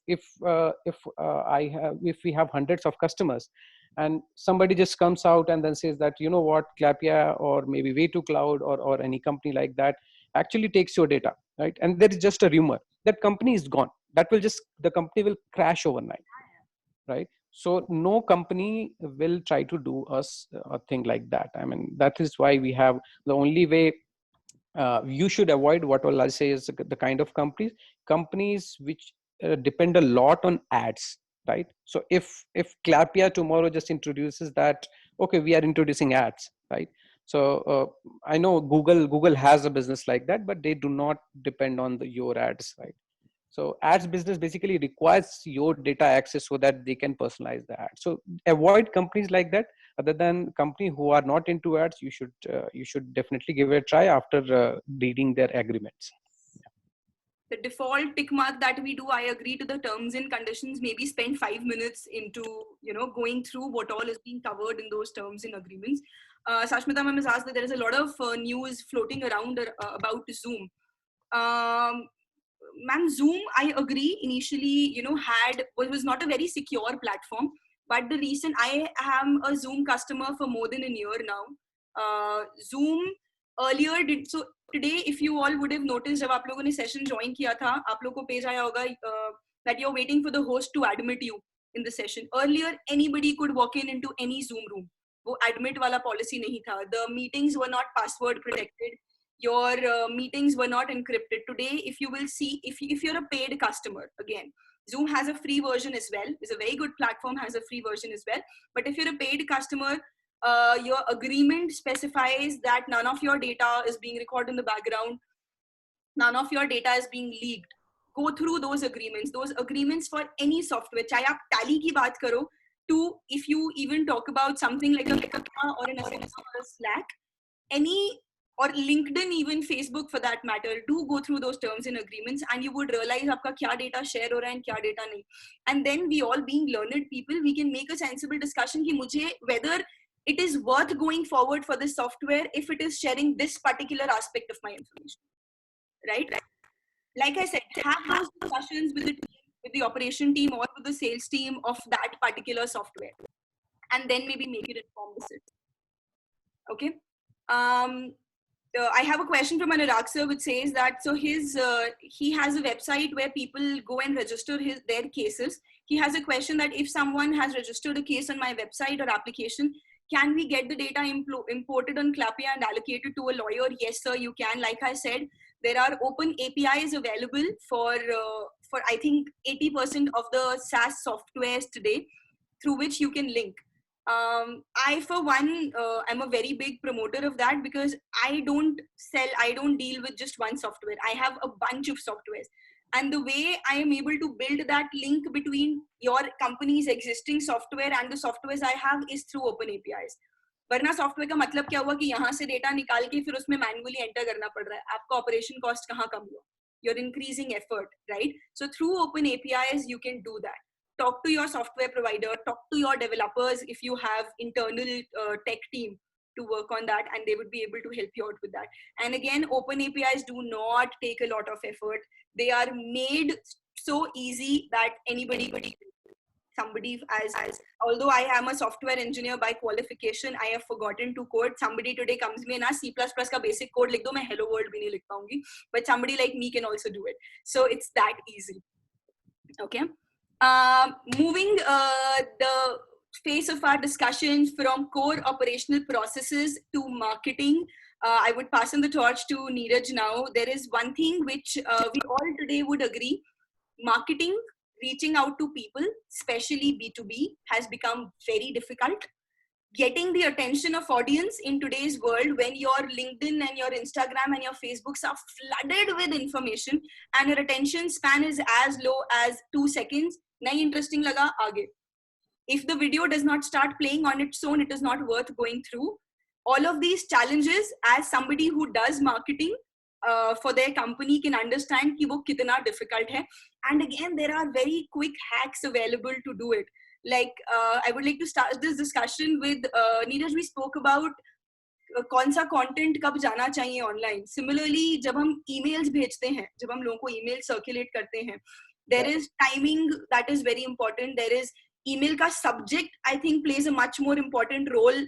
we have hundreds of customers, and somebody just comes out and then says that, you know what, Clappia or maybe Way2Cloud or any company like that actually takes your data, right? And there is just a rumor, that company is gone. The company will crash overnight, right? So no company will try to do us a thing like that. I mean, that is why we have the only way. You should avoid, what all I say is, the kind of companies which depend a lot on ads, right? So if Clappia tomorrow just introduces that, okay, we are introducing ads, right? So I know Google has a business like that, but they do not depend on your ads, right? So ads business basically requires your data access so that they can personalize the ad. So avoid companies like that. Other than company who are not into ads, you should definitely give it a try after reading their agreements. The default tick mark that we do, I agree to the terms and conditions, maybe spend 5 minutes into, going through what all is being covered in those terms and agreements. Sashmita ma'am has asked that there is a lot of news floating around about Zoom. Ma'am, Zoom, I agree, initially, was not a very secure platform. But the reason I am a Zoom customer for more than a year now, Zoom earlier did so. Today, if you all would have noticed, जब आप लोगों ने session join किया था, आप लोगों को page आया होगा that you're waiting for the host to admit you in the session. Earlier, anybody could walk in into any Zoom room. वो admit वाला policy नहीं था. The meetings were not password protected. Your meetings were not encrypted. Today, if you will see, if you're a paid customer, again, Zoom has a free version as well. It's a very good platform, has a free version as well. But if you're a paid customer, your agreement specifies that none of your data is being recorded in the background. None of your data is being leaked. Go through those agreements. Those agreements for any software, चाहे आप Tally की बात करो, to if you even talk about something like a or an Asana or a Slack, any, or LinkedIn, even Facebook for that matter, do go through those terms and agreements, and you would realize आपका क्या data share हो रहा है and क्या data नहीं. And then we all, being learned people, we can make a sensible discussion कि मुझे whether it is worth going forward for this software if it is sharing this particular aspect of my information, right? Like I said, have those discussions with the operation team or with the sales team of that particular software, and then maybe make it informed decision. Okay. I have a question from Neeraj sir, which says that, so he has a website where people go and register their cases. He has a question that if someone has registered a case on my website or application, can we get the data imported on Clappia and allocated to a lawyer? Yes, sir, you can. Like I said, there are open APIs available for I think 80% of the SaaS softwares today, through which you can link. I, for one, I'm a very big promoter of that, because I don't deal with just one software. I have a bunch of softwares. And the way I am able to build that link between your company's existing software and the softwares I have is through open APIs. वरना software का मतलब क्या हुआ कि यहाँ से data निकाल के फिर उसमें मैन्युअली एंटर करना पड़ रहा है. आपका ऑपरेशन कॉस्ट कहाँ कम हुआ? You're increasing effort, right? So through open APIs, you can do that. Talk to your software provider, talk to your developers if you have internal tech team to work on that, and they would be able to help you out with that. And again, open APIs do not take a lot of effort. They are made so easy that anybody. somebody although I am a software engineer by qualification, I have forgotten to code. Somebody today comes me na C++ ka basic code likh do, main hello world bhi nahi likh paungi, but somebody like me can also do it. So it's that easy. Okay. Moving the phase of our discussion from core operational processes to marketing, I would pass on the torch to Neeraj now. There is one thing which we all today would agree: marketing, reaching out to people, especially B2B, has become very difficult. Getting the attention of audience in today's world, when your LinkedIn and your Instagram and your Facebooks are flooded with information and your attention span is as low as 2 seconds, nahi interesting laga, aage. If the video does not start playing on its own, it is not worth going through. All of these challenges, as somebody who does marketing for their company, can understand ki wo kitna difficult hai. And again, there are very quick hacks available to do it. Like I would like to start this discussion with Neeraj. We spoke about कौन सा content कब जाना चाहिए online. Similarly जब हम emails भेजते हैं, जब हम लोगों को ईमेल सर्कुलेट करते हैं, there is timing that is very important. There is email ka subject, I think, plays a much more important role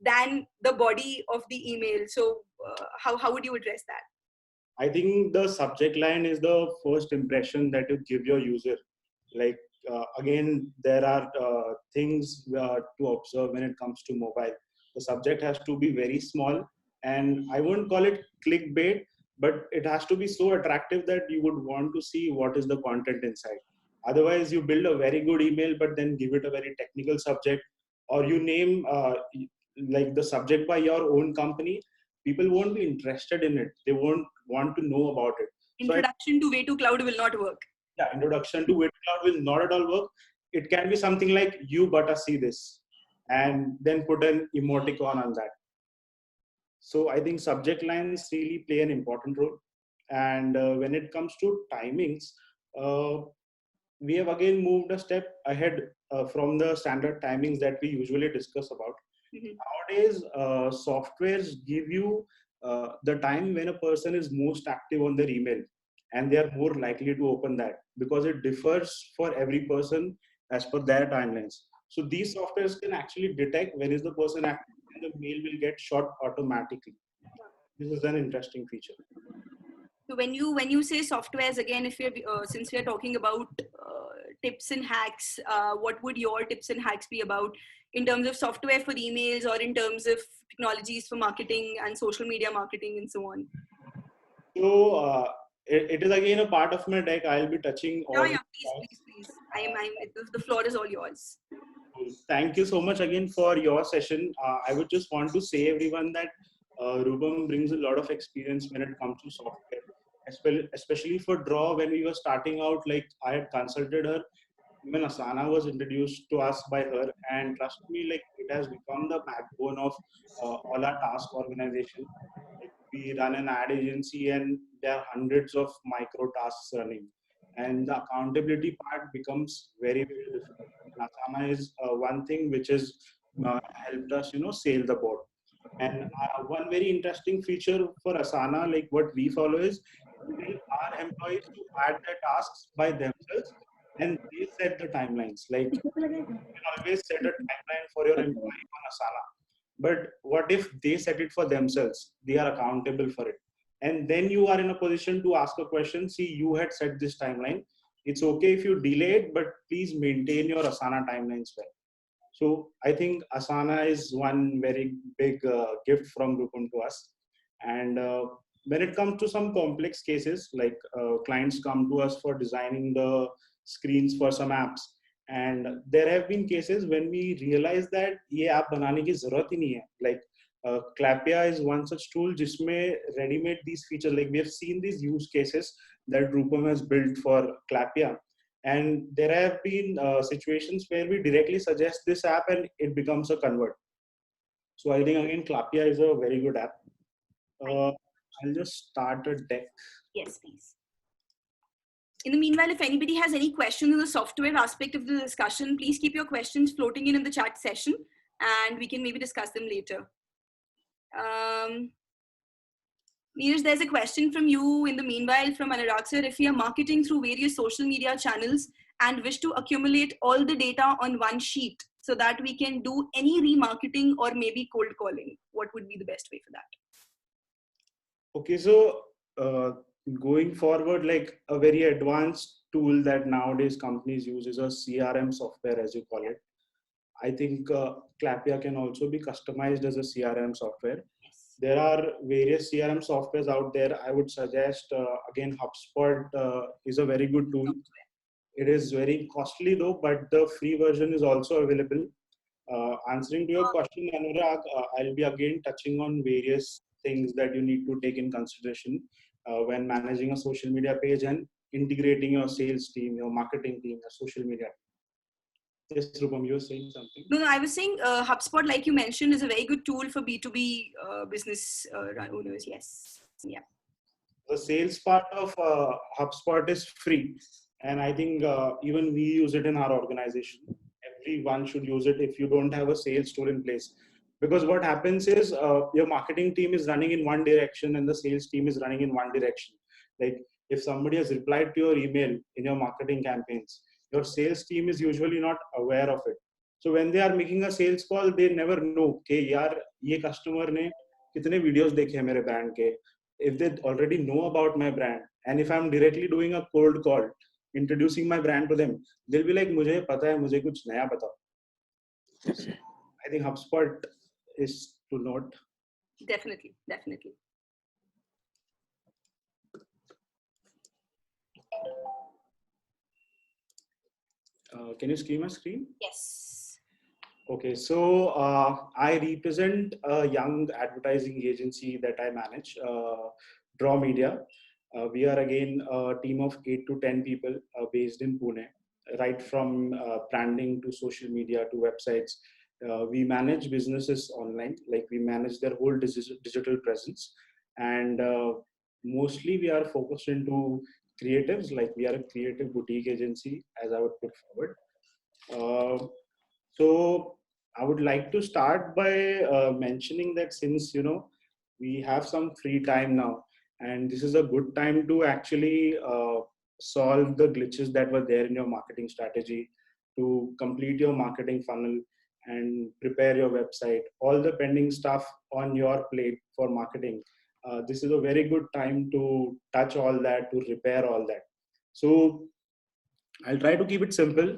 than the body of the email. So how would you address that? I think the subject line is the first impression that you give your user. Like again, there are things to observe when it comes to mobile. The subject has to be very small, and I won't call it clickbait, but it has to be so attractive that you would want to see what is the content inside. Otherwise, you build a very good email, but then give it a very technical subject, or you name like the subject by your own company. People won't be interested in it. They won't want to know about it. Introduction to Way2Cloud will not work. Yeah, introduction to Way2Cloud will not at all work. It can be something like, you but see this, and then put an emoticon on that. So I think subject lines really play an important role. And when it comes to timings, we have again moved a step ahead from the standard timings that we usually discuss about. Mm-hmm. Nowadays, softwares give you the time when a person is most active on their email, and they are more likely to open that, because it differs for every person as per their timelines. So these softwares can actually detect when is the person active, and the mail will get shot automatically. This is an interesting feature. So when you say softwares, again, if you're since we are talking about tips and hacks, what would your tips and hacks be about in terms of software for emails, or in terms of technologies for marketing and social media marketing and so on? So it is again a part of my deck. I'll be touching all. Yeah, please. The floor is all yours. Thank you so much again for your session. I would just want to say everyone that Rupam brings a lot of experience when it comes to software, especially for Drawww. When we were starting out, like, I had consulted her. Even Asana was introduced to us by her, and trust me, like, it has become the backbone of all our task organization. Like, we run an ad agency, and there are hundreds of micro tasks running, and the accountability part becomes very, very difficult. Asana is one thing which has helped us, sail the boat. And one very interesting feature for Asana, like what we follow, is we tell our employees to add their tasks by themselves, and they set the timelines. Like, you can always set a timeline for your employee on Asana. But what if they set it for themselves? They are accountable for it. And then you are in a position to ask a question. See, you had set this timeline. It's okay if you delay it, but please maintain your Asana timelines well. So I think Asana is one very big gift from Rupam to us. And when it comes to some complex cases, like clients come to us for designing the screens for some apps, and there have been cases when we realize that ये app बनाने की ज़रूरत ही नहीं है. Like Clappia is one such tool जिसमें ready-made these features. Like, we have seen these use cases that Rupam has built for Clappia. And there have been situations where we directly suggest this app and it becomes a convert. So I think, again, Clappia is a very good app. I'll just start a deck. Yes, please. In the meanwhile, if anybody has any questions on the software aspect of the discussion, please keep your questions floating in the chat session, and we can maybe discuss them later. Neeraj, there's a question from you in the meanwhile from Anurag sir. If we are marketing through various social media channels and wish to accumulate all the data on one sheet so that we can do any remarketing or maybe cold calling? What would be the best way for that? Okay, so going forward, like a very advanced tool that nowadays companies use is a CRM software, as you call it. I think Clappia can also be customized as a CRM software. Yes. There are various CRM softwares out there. I would suggest, again, HubSpot is a very good tool. It is very costly though, but the free version is also available. Answering to your question, Anurag, I'll be again touching on various things that you need to take in consideration when managing a social media page and integrating your sales team, your marketing team, your social media. Yes, Rupam, you were saying something. No, I was saying HubSpot, like you mentioned, is a very good tool for B2B business owners. Yes. Yeah. The sales part of HubSpot is free. And I think even we use it in our organization. Everyone should use it if you don't have a sales tool in place. Because what happens is your marketing team is running in one direction and the sales team is running in one direction. Like if somebody has replied to your email in your marketing campaigns, your sales team is usually not aware of it. So when they are making a sales call, they never know, okay, yaar, ye customer ne kitne videos dekhe mere brand ke. If they already know about my brand, and if I'm directly doing a cold call, introducing my brand to them, they'll be like, मुझे पता है, मुझे कुछ नया बताओ. So I think HubSpot is to note. Definitely, definitely. Can you see my screen? Yes. Okay, so I represent a young advertising agency that I manage, Drawww Media. We are again a team of 8 to 10 people based in Pune, right from branding to social media to websites. We manage businesses online, like we manage their whole digital presence. And mostly we are focused into creatives, like we are a creative boutique agency, as I would put forward. So I would like to start by mentioning that since we have some free time now, and this is a good time to actually solve the glitches that were there in your marketing strategy, to complete your marketing funnel and prepare your website, all the pending stuff on your plate for marketing. This is a very good time to touch all that, to repair all that. So I'll try to keep it simple.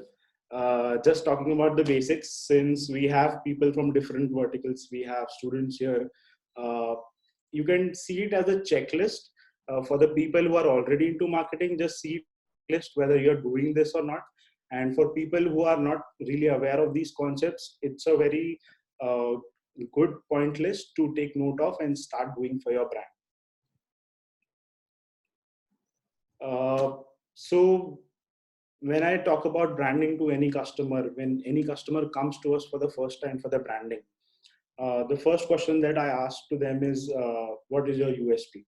Just talking about the basics, since we have people from different verticals, we have students here. You can see it as a checklist for the people who are already into marketing. Just see list whether you're doing this or not. And for people who are not really aware of these concepts, it's a very good point list to take note of and start doing for your brand. So when I talk about branding to any customer, when any customer comes to us for the first time for the branding, the first question that I ask to them is, what is your USP?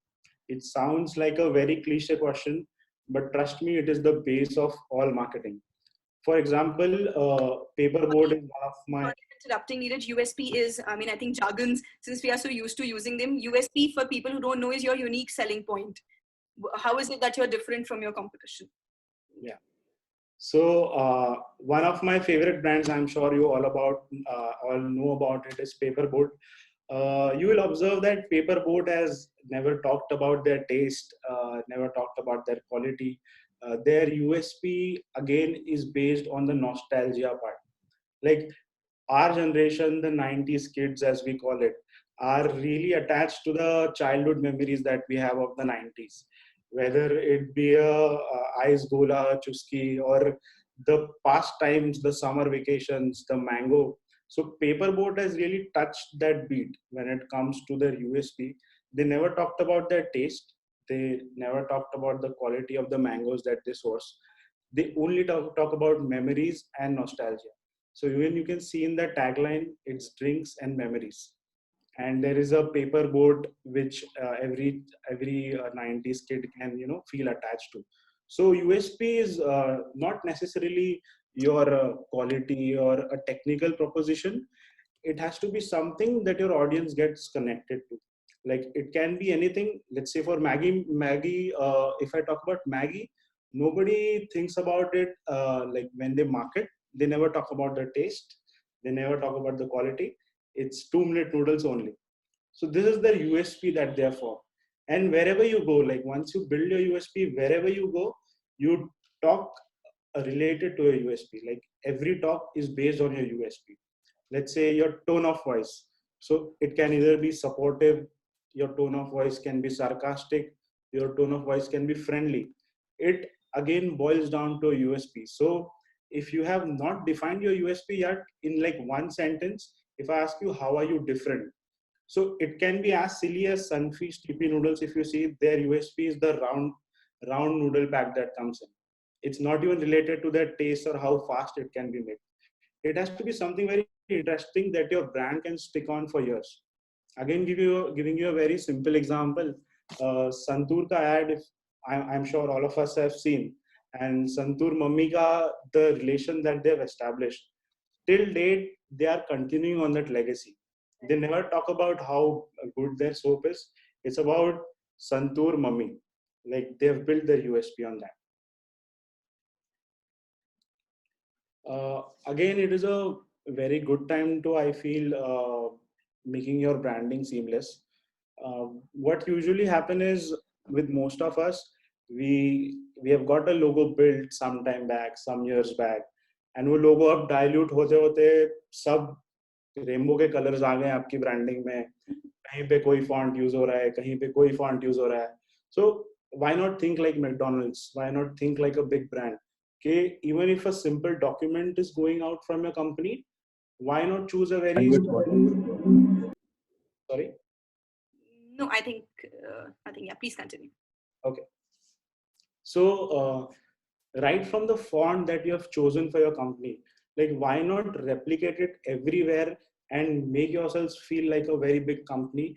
It sounds like a very cliche question, but trust me, it is the base of all marketing. For example, paperboard is one of my... Interrupting, Neeraj, USP is, I mean, I think jargons, since we are so used to using them, USP for people who don't know is your unique selling point. How is it that you're different from your competition? Yeah. So one of my favorite brands, I'm sure you all know about it, is Paperboard. You will observe that Paperboard has never talked about their taste, never talked about their quality. Their USP again is based on the nostalgia part. Like our generation, the 90s kids, as we call it, are really attached to the childhood memories that we have of the 90s, whether it be a ice gola chuski or the past times, the summer vacations, the mango. So Paperboat has really touched that beat when it comes to their USP. They never talked about their taste. They never talked about the quality of the mangoes that they source. They only talk about memories and nostalgia. So even you can see in the tagline, it's drinks and memories. And there is a paper boat which every 90s kid can feel attached to. So USP is not necessarily your quality or a technical proposition. It has to be something that your audience gets connected to. Like it can be anything. Let's say for Maggie, if I talk about Maggie, Nobody thinks about it. Like when they market, they never talk about the taste, they never talk about the quality. It's 2-minute noodles only. So this is the USP that they're for. And wherever you go, like once you build your USP, wherever you go, you talk related to a USP. Like every talk is based on your USP. Let's say your tone of voice. So it can either be supportive, your tone of voice can be sarcastic, your tone of voice can be friendly. It again boils down to a USP. So if you have not defined your USP yet in like one sentence, if I ask you, how are you different? So it can be as silly as Sunfeast TP noodles. If you see, their USP is the round noodle pack that comes in. It's not even related to their taste or how fast it can be made. It has to be something very interesting that your brand can stick on for years. Again, giving you a very simple example. Santoor ka ad, if I'm sure all of us have seen, and Santoor Mummy ka, the relation that they've established till date, they are continuing on that legacy. They never talk about how good their soap is. It's about Santoor Mummy. Like they've built their USP on that. Again, it is a very good time to, I feel, making your branding seamless. What usually happen is with most of us, we have got a logo built some time back, some years back, and वो logo अब dilute होते होते सब rainbow के colours आ गए आपकी branding में. कहीं पे कोई फॉन्ट यूज हो रहा है, कहीं पे कोई फॉन्ट यूज हो रहा है. सो why not think like McDonald's? Why not think like a big brand? Okay, even if a simple document is going out from your company, why not choose a very sorry? No, I think yeah. Please continue. Okay. So right from the font that you have chosen for your company, like why not replicate it everywhere and make yourselves feel like a very big company?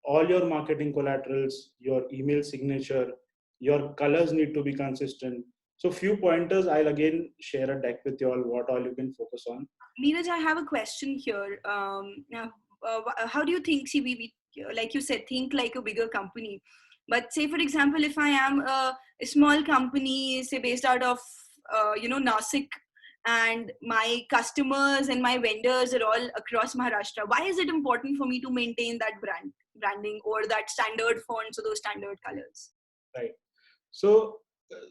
All your marketing collaterals, your email signature, your colors need to be consistent. So few pointers, I'll again share a deck with you all, what all you can focus on. Neeraj, I have a question here. Now, how do you think, see, we, like you said, think like a bigger company. But say, for example, if I am a small company, say based out of, Nasik, and my customers and my vendors are all across Maharashtra, why is it important for me to maintain that branding or that standard fonts or those standard colors? Right. So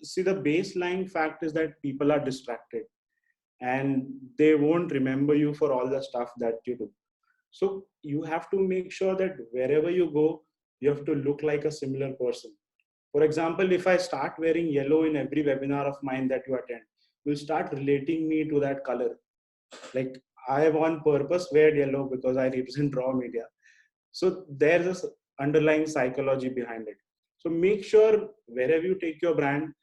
see, the baseline fact is that people are distracted and they won't remember you for all the stuff that you do. So you have to make sure that wherever you go, you have to look like a similar person. For example, if I start wearing yellow in every webinar of mine that you attend, you'll start relating me to that color. Like I have on purpose wear yellow because I represent Drawww Media. So there's this underlying psychology behind it. So make sure wherever you take your brand,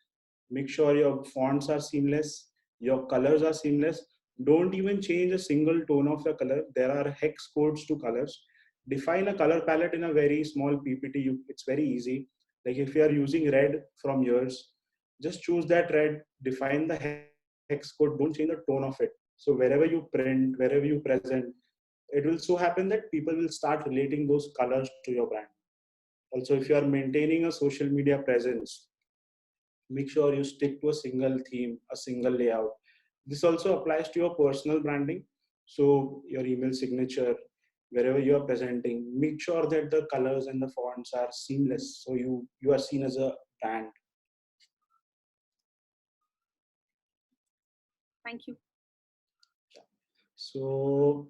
make sure your fonts are seamless, your colors are seamless. Don't even change a single tone of the color. There are hex codes to colors. Define a color palette in a very small PPT. It's very easy. Like if you are using red from yours, just choose that red, define the hex code, don't change the tone of it. So wherever you print, wherever you present, it will so happen that people will start relating those colors to your brand. Also, if you are maintaining a social media presence, make sure you stick to a single theme, a single layout. This also applies to your personal branding. So your email signature, wherever you are presenting, make sure that the colors and the fonts are seamless. So you are seen as a brand. Thank you. So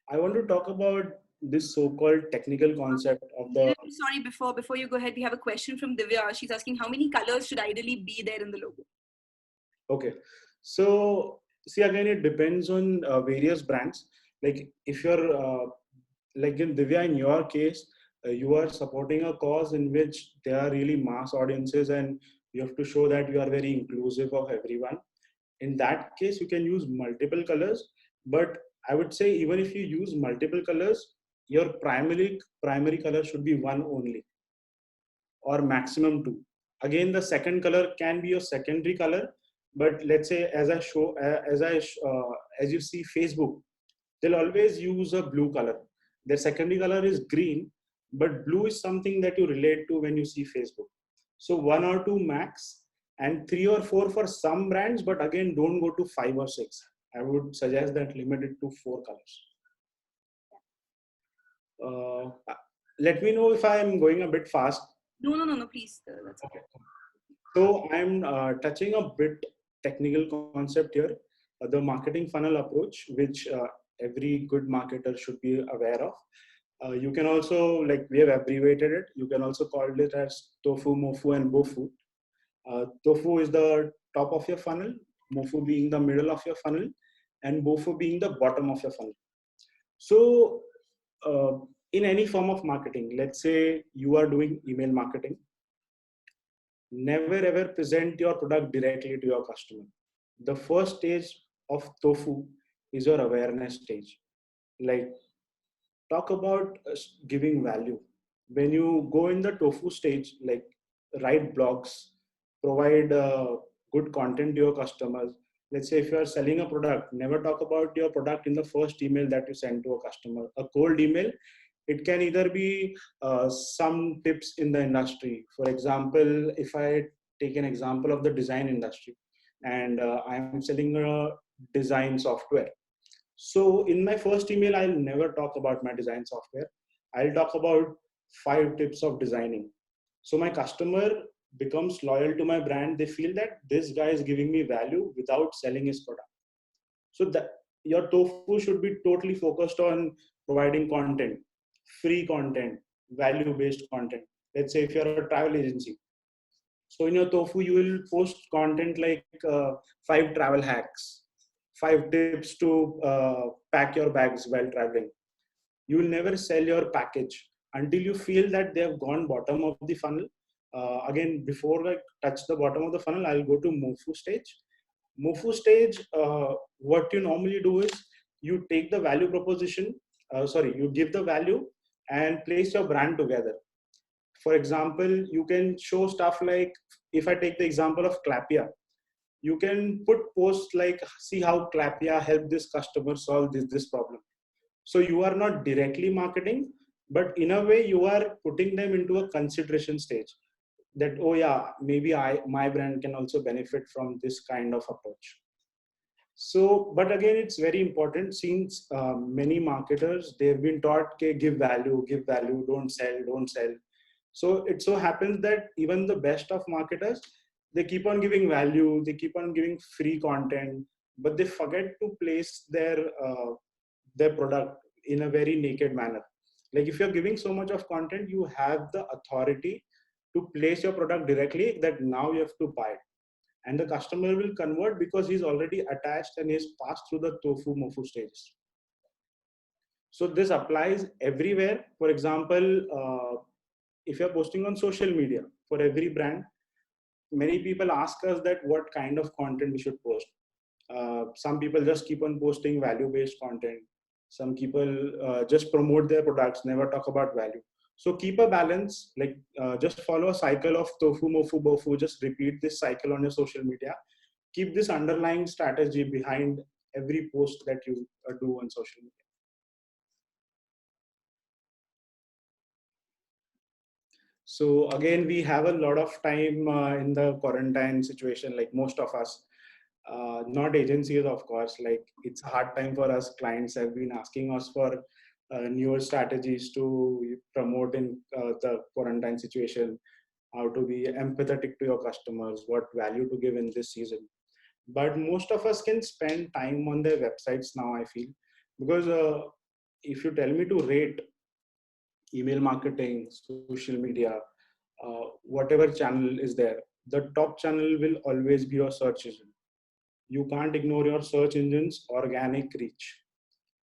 I want to talk about this so-called technical concept of the. Sorry, before you go ahead, we have a question from Divya. She's asking how many colors should ideally be there in the logo? Okay, so see, again, it depends on various brands. Like if you're like in Divya, in your case, you are supporting a cause in which there are really mass audiences, and you have to show that you are very inclusive of everyone. In that case, you can use multiple colors, but I would say even if you use multiple colors, your primary color should be one only, or maximum two. Again, the second color can be your secondary color, but let's say as I show as you see Facebook, they'll always use a blue color. Their secondary color is green, but blue is something that you relate to when you see Facebook. So 1 or 2 max, and 3 or 4 for some brands, but again, don't go to 5 or 6. I would suggest that limit it to 4 colors. Let me know if I am going a bit fast. No, please. That's okay. So I'm touching a bit technical concept here, the marketing funnel approach, which every good marketer should be aware of. You can also, like we have abbreviated it, you can also call it as tofu, mofu, and bofu. Tofu is the top of your funnel, mofu being the middle of your funnel, and bofu being the bottom of your funnel. So in any form of marketing, let's say you are doing email marketing, never ever present your product directly to your customer. The first stage of tofu is your awareness stage. Like, talk about giving value. When you go in the tofu stage, like write blogs, provide good content to your customers. Let's say if you are selling a product, never talk about your product in the first email that you send to a customer. A cold email, it can either be some tips in the industry. For example, if I take an example of the design industry, and I'm selling a design software. So in my first email, I'll never talk about my design software. I'll talk about 5 tips of designing. So my customer becomes loyal to my brand. They feel that this guy is giving me value without selling his product. So that your tofu should be totally focused on providing content, free content, value-based content. Let's say if you're a travel agency, so in your tofu, you will post content like 5 travel hacks, 5 tips to pack your bags while traveling. You will never sell your package until you feel that they have gone bottom of the funnel. Again, before I touch the bottom of the funnel, I'll go to Mofu stage. Mofu stage, what you normally do is you take the value proposition, you give the value and place your brand together. For example, you can show stuff like, if I take the example of Clappia, you can put posts like, see how Clappia helped this customer solve this problem. So you are not directly marketing, but in a way you are putting them into a consideration stage that, oh yeah, maybe my brand can also benefit from this kind of approach. So, but again, it's very important since many marketers, they've been taught, okay, give value, don't sell. So it so happens that even the best of marketers, they keep on giving value, they keep on giving free content, but they forget to place their product in a very naked manner. Like if you're giving so much of content, you have the authority to place your product directly that now you have to buy it. And the customer will convert because he's already attached and he's passed through the tofu mofu stages. So this applies everywhere. For example, if you're posting on social media for every brand, many people ask us that what kind of content we should post. Some people just keep on posting value-based content. Some people just promote their products, never talk about value. So keep a balance, like just follow a cycle of tofu, mofu, bofu, just repeat this cycle on your social media. Keep this underlying strategy behind every post that you do on social media. So again, we have a lot of time in the quarantine situation, like most of us, not agencies, of course. Like it's a hard time for us. Clients have been asking us for newer strategies to promote in the quarantine situation, how to be empathetic to your customers, what value to give in this season. But most of us can spend time on their websites now, I feel, because if you tell me to rate email marketing, social media, whatever channel is there, the top channel will always be your search engine. You can't ignore your search engine's organic reach.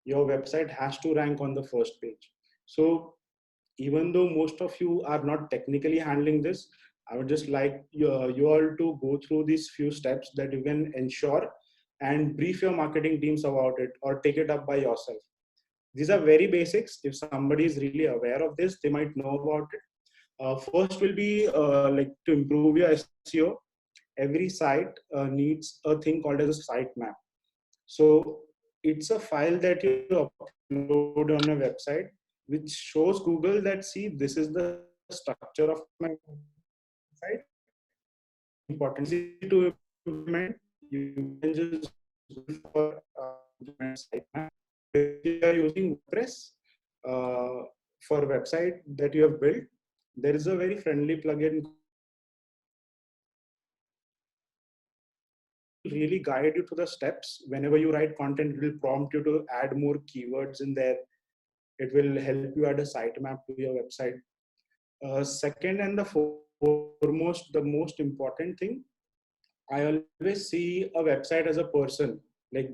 Your website has to rank on the first page. So even though most of you are not technically handling this, I would just like you all to go through these few steps that you can ensure and brief your marketing teams about it or take it up by yourself. These are very basics. If somebody is really aware of this, they might know about it. First will be like to improve your SEO. Every site needs a thing called as a site map. So it's a file that you upload on a website, which shows Google that, see, this is the structure of my important, easy to implement. You can just go for implement sitemap. If you are using WordPress for website that you have built, there is a very friendly plugin really guide you to the steps. Whenever you write content, it will prompt you to add more keywords in there. It will help you add a sitemap to your website. Second and the foremost, the most important thing, I always see a website as a person. Like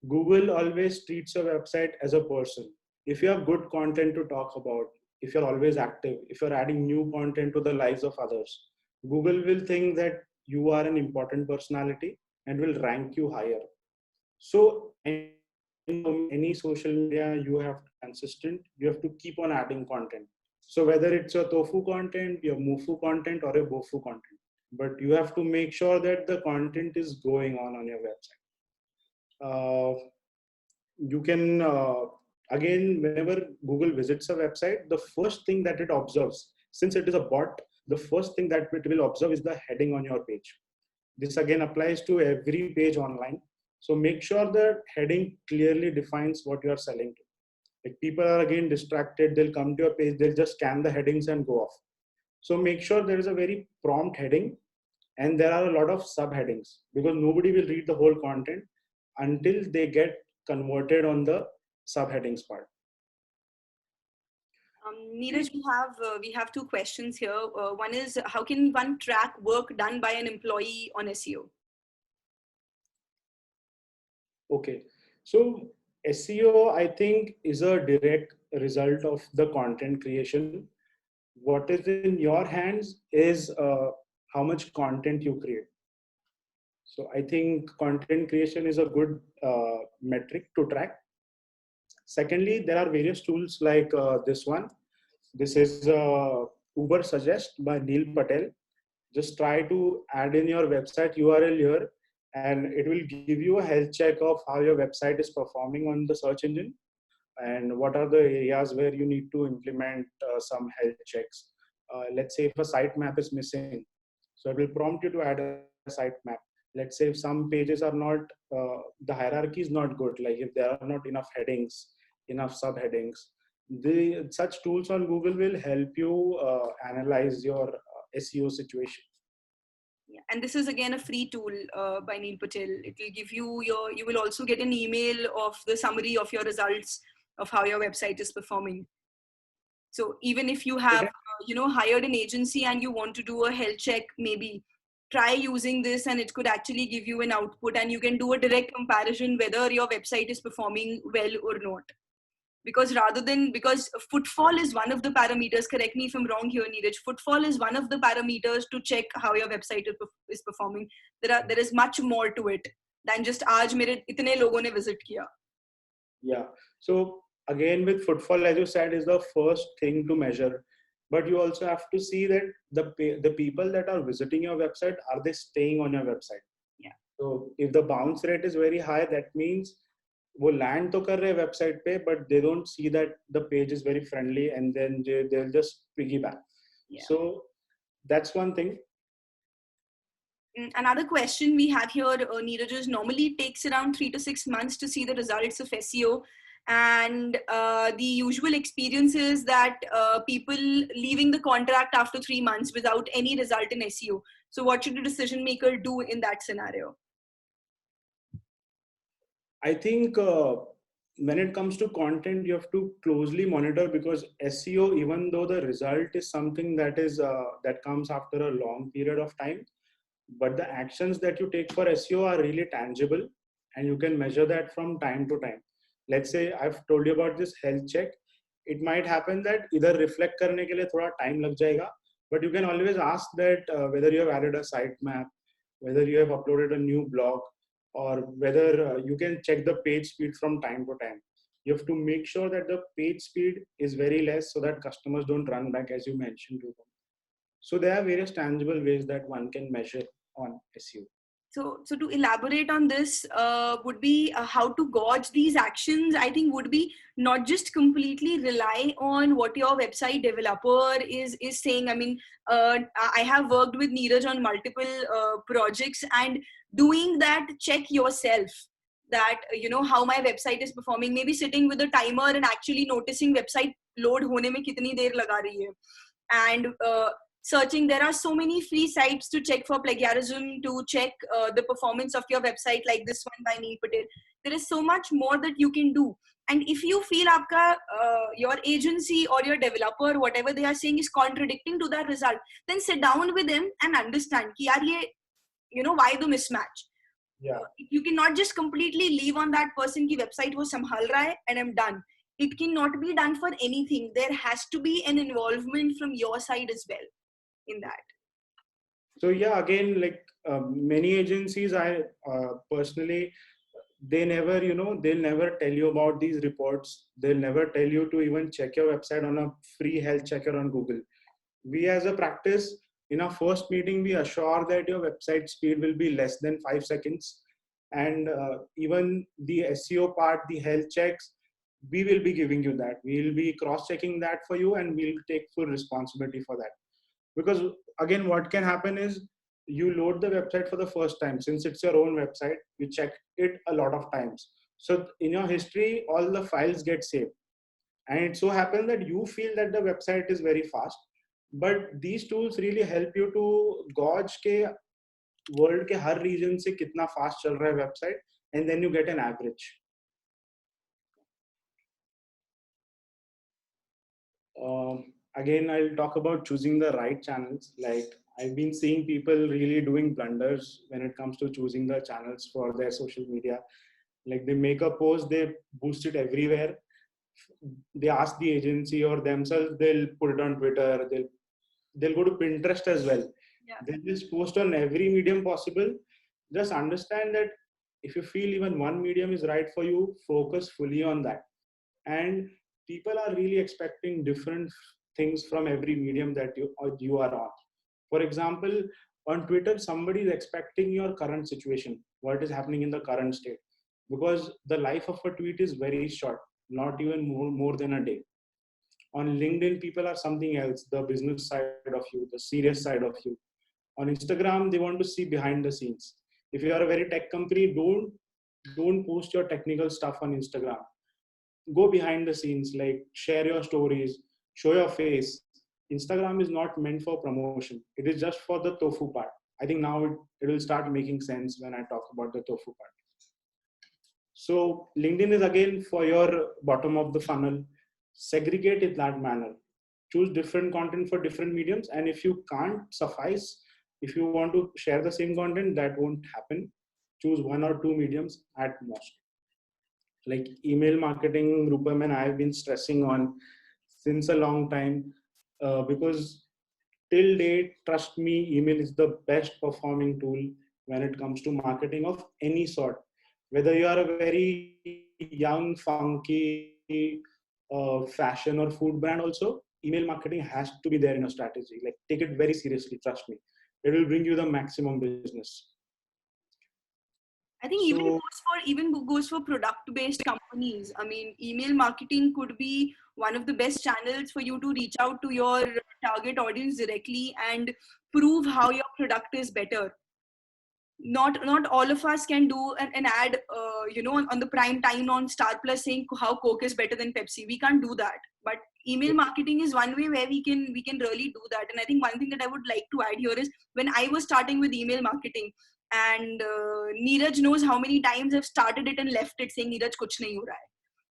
Google always treats a website as a person. If you have good content to talk about, if you're always active, if you're adding new content to the lives of others, Google will think that you are an important personality and will rank you higher. So any social media, you have to be consistent. You have to keep on adding content. So whether it's a tofu content, your mufu content, or a bofu content, but you have to make sure that the content is going on your website. You can again, whenever Google visits a website, the first thing that it observes, since it is a bot, the first thing that it will observe is the heading on your page. This again applies to every page online. So make sure the heading clearly defines what you are selling to. If people are again distracted, they'll come to your page, they'll just scan the headings and go off. So make sure there is a very prompt heading, and there are a lot of subheadings, because nobody will read the whole content until they get converted on the subheadings part. Neeraj, we have two questions here. One is, how can one track work done by an employee on SEO? Okay, so SEO, I think, is a direct result of the content creation. What is in your hands is how much content you create. So I think content creation is a good metric to track. Secondly, there are various tools like this one. This is Uber Suggest by Neil Patel. Just try to add in your website URL here, and it will give you a health check of how your website is performing on the search engine, and what are the areas where you need to implement some health checks. Let's say if a sitemap is missing, so it will prompt you to add a sitemap. Let's say if some pages are not, the hierarchy is not good, like if there are not enough headings, enough subheadings, such tools on Google will help you analyze your SEO situation. Yeah. And this is again a free tool by Neil Patel. It will give you you will also get an email of the summary of your results of how your website is performing. So even if you have, hired an agency and you want to do a health check, maybe try using this, and it could actually give you an output, and you can do a direct comparison whether your website is performing well or not. Because because footfall is one of the parameters, correct me if I'm wrong here, Neeraj, footfall is one of the parameters to check how your website is performing. There is much more to it than just aaj mere itne logon ne visit kiya. Yeah. So again, with footfall, as you said, is the first thing to measure. But you also have to see that the people that are visiting your website, are they staying on your website? Yeah. So if the bounce rate is very high, that means वो land तो कर रहे हैं website पे, but they don't see that the page is very friendly, and then they'll just piggyback. Yeah. So that's one thing. Another question we have here, Neeraj, is normally it takes around 3 to 6 months to see the results of SEO. And the usual experience is that people leaving the contract after 3 months without any result in SEO. So what should a decision maker do in that scenario? I think when it comes to content, you have to closely monitor, because SEO, even though the result is something that is that comes after a long period of time, but the actions that you take for SEO are really tangible, and you can measure that from time to time. Let's say I've told you about this health check. It might happen that either reflect करने के लिए थोड़ा time लग जाएगा, but you can always ask that whether you have added a sitemap, whether you have uploaded a new blog, or whether you can check the page speed from time to time. You have to make sure that the page speed is very less, so that customers don't run back, as you mentioned to them. So there are various tangible ways that one can measure on SEO. So to elaborate on this, would be how to gauge these actions. I think would be not just completely rely on what your website developer is saying. I mean, I have worked with Neeraj on multiple projects, and doing that check yourself, that how my website is performing. Maybe sitting with a timer and actually noticing website load hone mein kitni der laga rahi hai, and searching. There are so many free sites to check for plagiarism, to check the performance of your website, like this one by Neil Patel. There is so much more that you can do. And if you feel aapka, your agency or your developer, whatever they are saying is contradicting to that result, then sit down with them and understand ki yaar ye, why the mismatch. Yeah. You cannot just completely leave on that person ki website wo sambhal raha hai and I'm done. It cannot be done for anything. There has to be an involvement from your side as well in that. So yeah, again, like many agencies, I personally, they never, they'll never tell you about these reports. They'll never tell you to even check your website on a free health checker on Google. We as a practice, in our first meeting, we assure that your website speed will be less than 5 seconds. And even the SEO part, the health checks, we will be giving you that. We will be cross-checking that for you, and we'll take full responsibility for that. Because again, what can happen is you load the website for the first time. Since it's your own website, you check it a lot of times. So in your history, all the files get saved. And it so happens that you feel that the website is very fast. But these tools really help you to gauge के world के हर region से कितना fast चल रहा है website, and then you get an average. Again, I'll talk about choosing the right channels. Like I've been seeing people really doing blunders when it comes to choosing the channels for their social media. Like they make a post, they boost it everywhere. They ask the agency or themselves, they'll put it on Twitter, they'll go to Pinterest as well. Yeah. They just post on every medium possible. Just understand that if you feel even one medium is right for you, focus fully on that. And people are really expecting different things from every medium that you are on. For example, on Twitter, somebody is expecting your current situation, what is happening in the current state, because the life of a tweet is very short, not even more than a day. On LinkedIn, people are something else, the business side of you, the serious side of you. On Instagram, they want to see behind the scenes. If you are a very tech company, don't post your technical stuff on Instagram. Go behind the scenes, like share your stories, show your face. Instagram is not meant for promotion. It is just for the tofu part. I think now it will start making sense when I talk about the tofu part. So LinkedIn is again for your bottom of the funnel. Segregate in that manner. Choose different content for different mediums. And if you can't suffice, if you want to share the same content, that won't happen. Choose one or two mediums at most. Like email marketing, Rupam and I have been stressing on since a long time, because till date, trust me, email is the best performing tool when it comes to marketing of any sort. Whether you are a very young, funky fashion or food brand also, email marketing has to be there in a strategy. Like take it very seriously, trust me. It will bring you the maximum business. I think even goes for product-based companies. I mean, email marketing could be one of the best channels for you to reach out to your target audience directly and prove how your product is better. Not all of us can do an ad, on the prime time on Star Plus saying how Coke is better than Pepsi. We can't do that. But email marketing is one way where we can really do that. And I think one thing that I would like to add here is when I was starting with email marketing, and Neeraj knows how many times I've started it and left it saying Neeraj kuch nahi ho raha hai.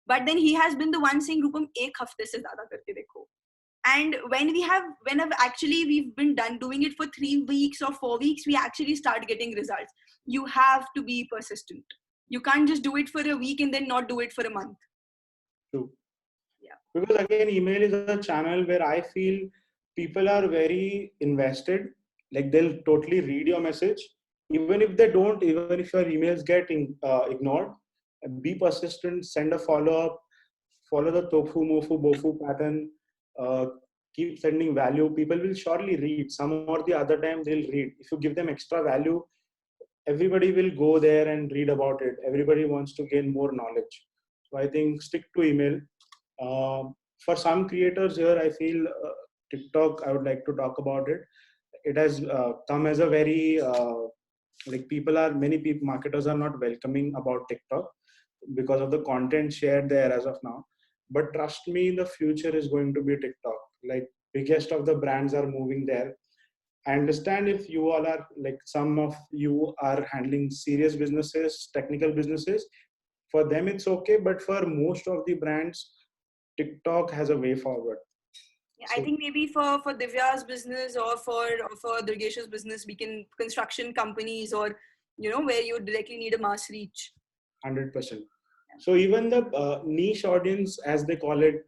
But then he has been the one saying Rupam ek hafte se zyada karke dekho. And we've been doing it for 3 weeks or 4 weeks, we actually start getting results. You have to be persistent. You can't just do it for a week and then not do it for a month. True. Yeah. Because again, email is a channel where I feel people are very invested. Like they'll totally read your message. Even if they don't, even if your emails get ignored, be persistent, send a follow-up, follow the tofu, mofu, bofu pattern, keep sending value. People will surely read. Some or the other time they'll read. If you give them extra value, everybody will go there and read about it. Everybody wants to gain more knowledge. So I think stick to email. For some creators here, I feel TikTok, I would like to talk about it. It has come as a very, many people, marketers are not welcoming about TikTok because of the content shared there as of now. But trust me, the future is going to be TikTok. Like biggest of the brands are moving there. I understand if you all are like some of you are handling serious businesses, technical businesses, for them it's okay. But for most of the brands, TikTok has a way forward. Yeah, I think maybe for Divya's business or for Durgesh's business, we can construction companies or where you directly need a mass reach. 100%. So even the niche audience, as they call it,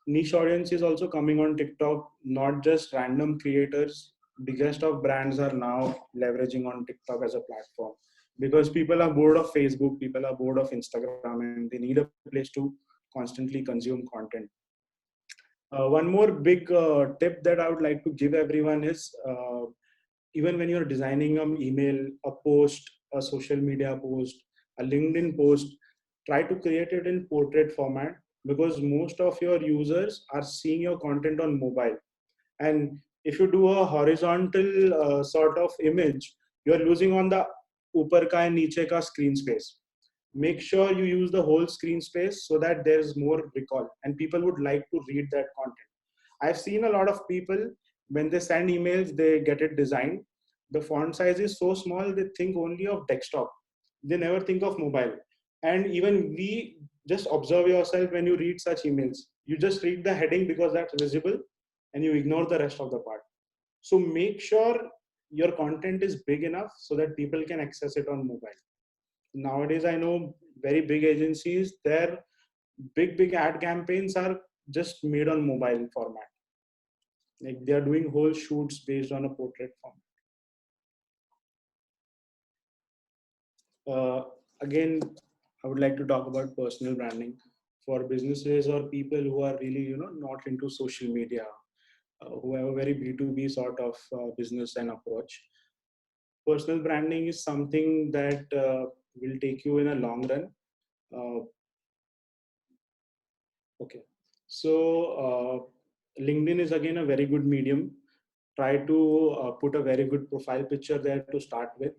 niche audience is also coming on TikTok, not just random creators. Biggest of brands are now leveraging on TikTok as a platform because people are bored of Facebook, people are bored of Instagram, and they need a place to constantly consume content. One more big tip that I would like to give everyone is even when you're designing an email, a post, a social media post, a LinkedIn post, try to create it in portrait format because most of your users are seeing your content on mobile. And if you do a horizontal sort of image, you're losing on the upar ka and niche ka screen space. Make sure you use the whole screen space so that there's more recall and people would like to read that content. I've seen a lot of people when they send emails, they get it designed. The font size is so small, they think only of desktop. They never think of mobile. And even we just observe yourself when you read such emails. You just read the heading because that's visible and you ignore the rest of the part. So make sure your content is big enough so that people can access it on mobile. Nowadays, I know very big agencies, their big ad campaigns are just made on mobile format. Like they are doing whole shoots based on a portrait format. Again, I would like to talk about personal branding for businesses or people who are really, not into social media, who have a very B2B sort of business and approach. Personal branding is something that will take you in a long run. Okay. So LinkedIn is again a very good medium. Try to put a very good profile picture there to start with.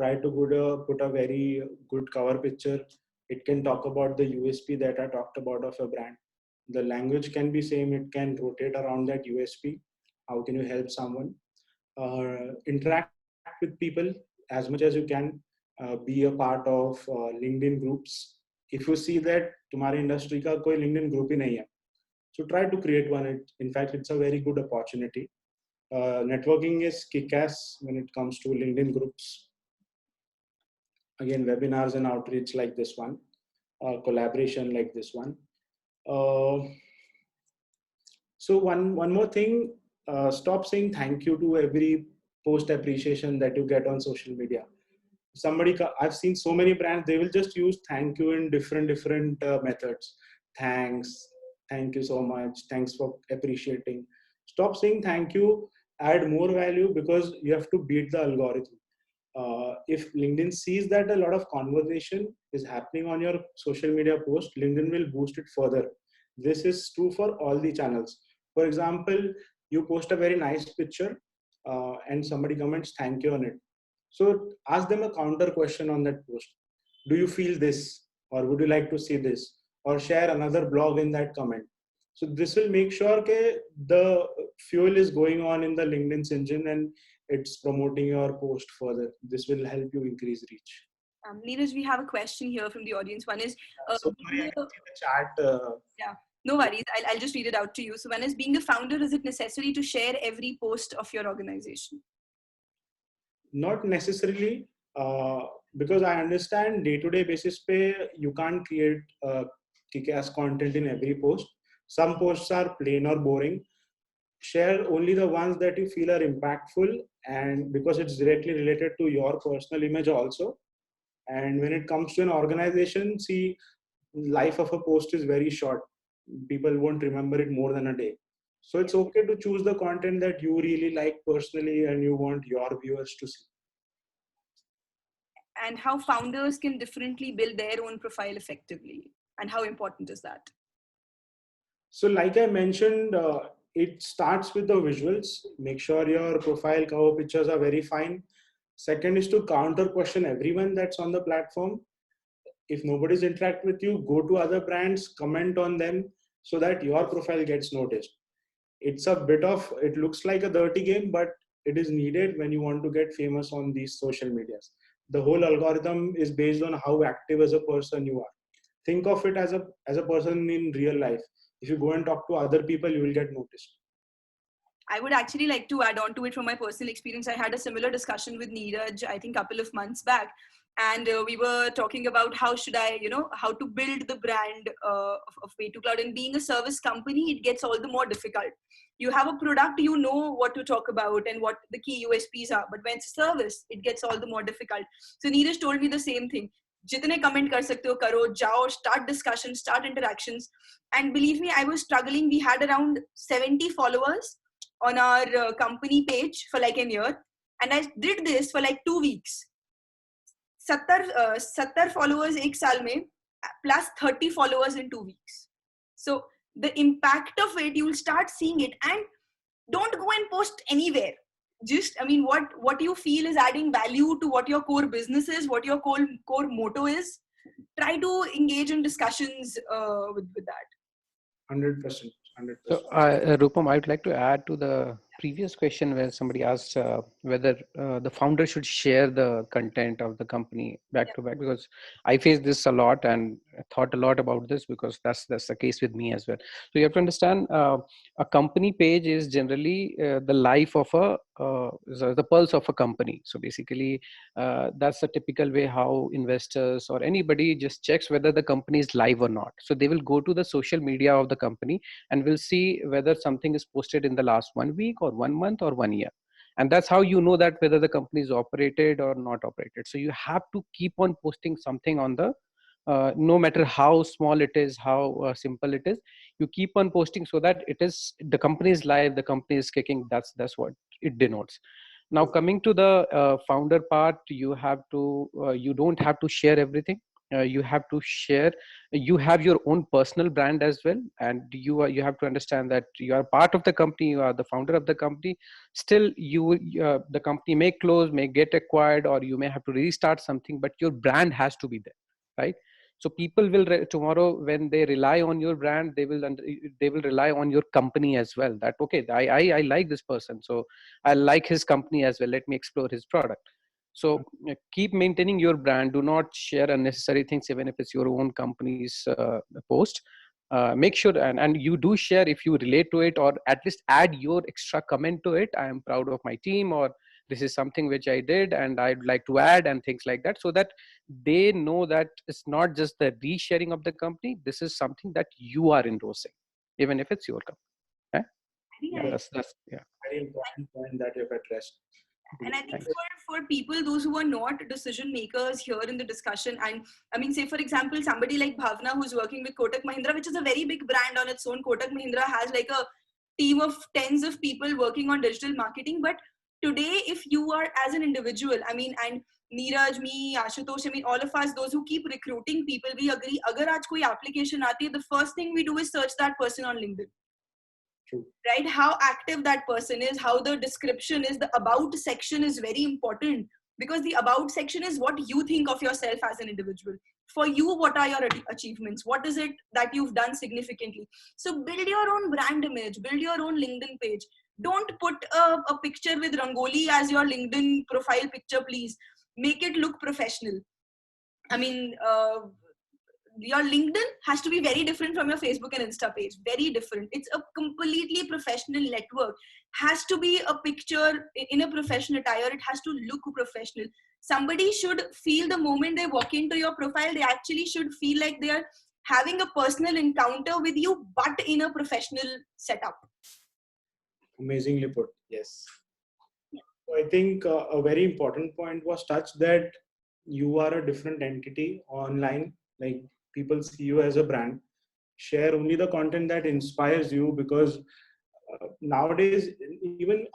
Try to put a very good cover picture. It can talk about the USP that I talked about of a brand. The language can be same. It can rotate around that USP. How can you help someone? Interact with people as much as you can. Be a part of LinkedIn groups. If you see that तुम्हारे industry का कोई LinkedIn group ही नहीं है, so try to create one. In fact, it's a very good opportunity. Networking is kick-ass when it comes to LinkedIn groups. Again, webinars and outreach like this one, collaboration like this one. So one more thing, stop saying thank you to every post appreciation that you get on social media. I've seen so many brands, they will just use thank you in different methods. Thank you so much, thanks for appreciating. Stop saying thank you, add more value because you have to beat the algorithm. If LinkedIn sees that a lot of conversation is happening on your social media post, LinkedIn will boost it further. This is true for all the channels. For example, you post a very nice picture and somebody comments thank you on it. So ask them a counter question on that post. Do you feel this? Or would you like to see this? Or share another blog in that comment. So this will make sure that the fuel is going on in the LinkedIn's engine and it's promoting your post further. This will help you increase reach. Neeraj, we have a question here from the audience. One is, so sorry, I can see the chat. Yeah, no worries. I'll just read it out to you. So one is, being a founder, is it necessary to share every post of your organization? Not necessarily, because I understand day-to-day basis pe you can't create kick-ass content in every post. Some posts are plain or boring. Share only the ones that you feel are impactful, and because it's directly related to your personal image also. And when it comes to an organization, see, life of a post is very short. People won't remember it more than a day. So it's okay to choose the content that you really like personally and you want your viewers to see. and how founders can differently build their own profile effectively, and how important is that? So like I mentioned, it starts with the visuals. Make sure your profile cover pictures are very fine. Second is to counter question everyone that's on the platform. If nobody's interact with you, go to other brands, comment on them so that your profile gets noticed. It's a bit of, it looks like a dirty game, but it is needed when you want to get famous on these social medias. The whole algorithm is based on how active as a person you are. Think of it as a person in real life. If you go and talk to other people, you will get noticed. I would actually like to add on to it from my personal experience. I had a similar discussion with Neeraj, I think a couple of months back. And we were talking about how should I, how to build the brand of Way2Cloud. And being a service company, it gets all the more difficult. You have a product, you know what to talk about and what the key USPs are. But when it's service, it gets all the more difficult. So Neeraj told me the same thing. Jitne comment kar sakte ho, karo, jao, start discussions, start interactions. And believe me, I was struggling. We had around 70 followers on our company page for like a year, and I did this for like 2 weeks. 70 followers एक साल में plus 30 followers in 2 weeks. So the impact of it, you will start seeing it. And don't go and post anywhere. Just, I mean, what you feel is adding value to what your core business is, what your core motto is. Try to engage in discussions with that. 100%. 100%. So, Rupam, I would like to add to the previous question where somebody asked whether the founder should share the content of the company back to back, because I face this a lot and thought a lot about this, because that's the case with me as well. So you have to understand, a company page is generally the life of the pulse of a company. So basically, that's the typical way how investors or anybody just checks whether the company is live or not. So they will go to the social media of the company and we'll see whether something is posted in the last 1 week or 1 month or 1 year. And that's how you know that whether the company is operated or not operated. So you have to keep on posting something on the, no matter how small it is, how simple it is, you keep on posting so that it is, the company is live, the company is kicking. That's what it denotes. Now coming to the founder part, you have to, you don't have to share everything. You have to share, you have your own personal brand as well, and you have to understand that you are part of the company, you are the founder of the company. Still, the company may close, may get acquired, or you may have to restart something, but your brand has to be there, right? So people will tomorrow, when they rely on your brand, they will rely on your company as well. That okay, I like this person, so I like his company as well, let me explore his product. So keep maintaining your brand. Do not share unnecessary things, even if it's your own company's post. Make sure, and you do share if you relate to it, or at least add your extra comment to it. I am proud of my team, or this is something which I did and I'd like to add, and things like that, so that they know that it's not just the resharing of the company. This is something that you are endorsing, even if it's your company. Right? That's very important point that you've addressed. And I think for people, those who are not decision makers here in the discussion, and I mean, say for example, somebody like Bhavna who's working with Kotak Mahindra, which is a very big brand on its own. Kotak Mahindra has like a team of tens of people working on digital marketing. But today, if you are as an individual, I mean, and Neeraj, me, Ashutosh, I mean, all of us, those who keep recruiting people, we agree, agar aaj koi application aati hai, the first thing we do is search that person on LinkedIn. True. Right? How active that person is, how the description is, the about section is very important, because the about section is what you think of yourself as an individual. For you, what are your achievements? What is it that you've done significantly? So build your own brand image, build your own LinkedIn page. Don't put a picture with Rangoli as your LinkedIn profile picture, please. Make it look professional. I mean, your LinkedIn has to be very different from your Facebook and Insta page. Very different. It's a completely professional network. Has to be a picture in a professional attire. It has to look professional. Somebody should feel the moment they walk into your profile, they actually should feel like they are having a personal encounter with you, but in a professional setup. Amazingly put. Yes. So I think a very important point was touched, that you are a different entity online. Like, people see you as a brand. Share only the content that inspires you, because nowadays, even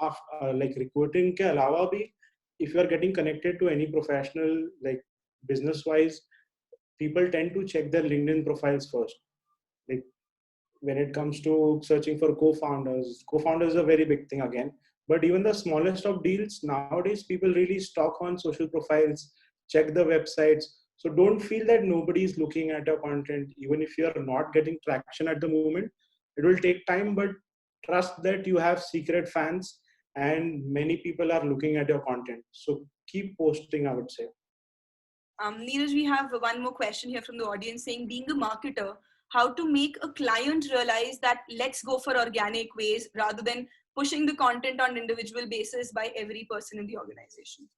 like recruiting ke alawa bhi, if you are getting connected to any professional, like business wise, people tend to check their LinkedIn profiles first. Like when it comes to searching for co-founders is a very big thing again. But even the smallest of deals nowadays, people really stalk on social profiles, check the websites. So don't feel that nobody is looking at your content. Even if you're not getting traction at the moment, it will take time, but trust that you have secret fans and many people are looking at your content. So keep posting, I would say. Neeraj, we have one more question here from the audience saying, being a marketer, how to make a client realize that let's go for organic ways rather than pushing the content on individual basis by every person in the organization.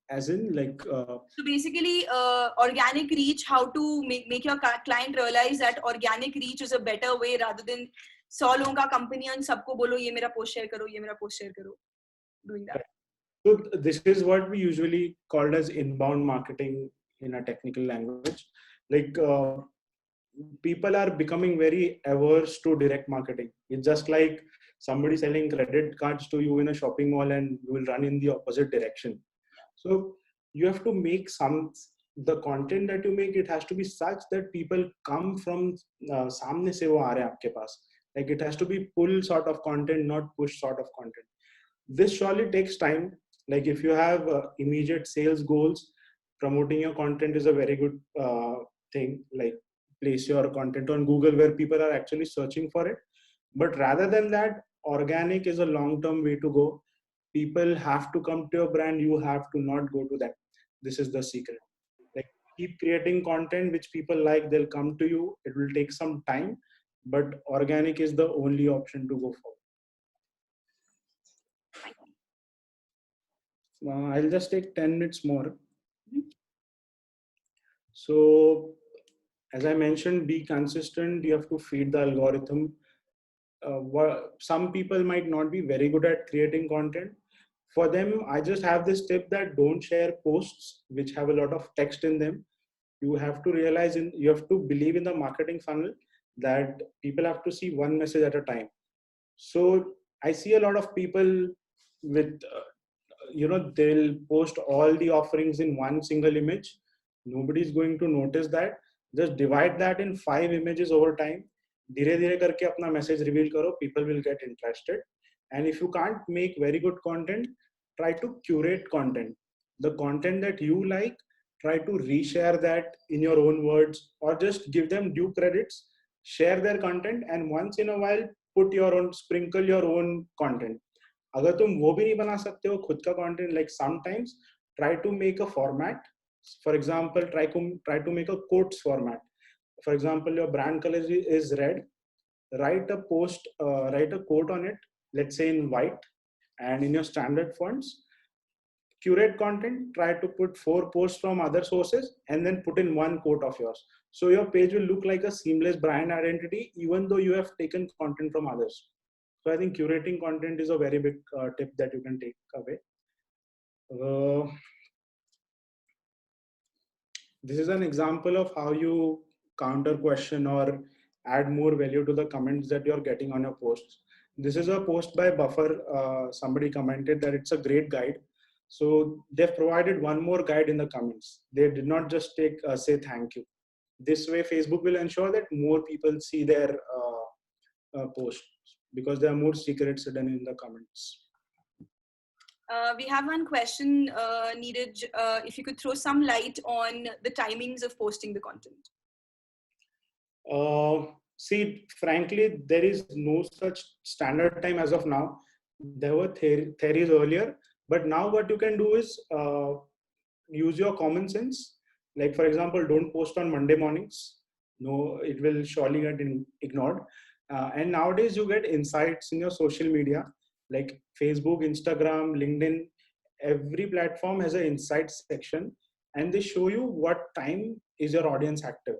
As in like... So basically, organic reach, how to make your client realize that organic reach is a better way rather than 100 लोगों का company and सबको बोलो ये मेरा post share करो, ये मेरा post share करो, doing that. So this is what we usually called as inbound marketing in a technical language. Like people are becoming very averse to direct marketing. It's just like somebody selling credit cards to you in a shopping mall and you will run in the opposite direction. So you have to make the content that you make, it has to be such that people come from सामने से वो आ रहे हैं आपके पास. Like it has to be pull sort of content, not push sort of content. This surely takes time. Like if you have immediate sales goals, promoting your content is a very good thing. Like place your content on Google where people are actually searching for it. But rather than that, organic is a long-term way to go. People have to come to your brand. You have to not go to that. This is the secret. Like keep creating content which people like. They'll come to you. It will take some time, but organic is the only option to go for. I'll just take 10 minutes more. So as I mentioned, be consistent. You have to feed the algorithm. Some people might not be very good at creating content. For them, I just have this tip that don't share posts which have a lot of text in them. You have to realize, you have to believe in the marketing funnel that people have to see one message at a time. So I see a lot of people with, they'll post all the offerings in one single image. Nobody's going to notice that. Just divide that in 5 images over time. धीरे धीरे करके अपना message reveal करो. People will get interested. And if you can't make very good content, try to curate content. The content that you like, try to reshare that in your own words or just give them due credits. Share their content and once in a while sprinkle your own content. अगर तुम वो भी नहीं बना सकते हो खुद का content, like sometimes try to make a format. For example, try to make a quotes format. For example, your brand color is red. Write a quote on it, let's say in white, and in your standard fonts. Curate content, try to put 4 posts from other sources and then put in one quote of yours. So your page will look like a seamless brand identity, even though you have taken content from others. So I think curating content is a very big tip that you can take away. This is an example of how you counter question or add more value to the comments that you're getting on your posts. This is a post by Buffer. Somebody commented that it's a great guide. So they've provided one more guide in the comments. They did not just say thank you. This way, Facebook will ensure that more people see their posts because there are more secrets hidden in the comments. We have one question, Neeraj, if you could throw some light on the timings of posting the content. See, frankly, there is no such standard time as of now. There were theories earlier, but now what you can do is use your common sense. Like, for example, don't post on Monday mornings. No, it will surely get ignored. And nowadays you get insights in your social media, like Facebook, Instagram, LinkedIn. Every platform has an insights section and they show you what time is your audience active.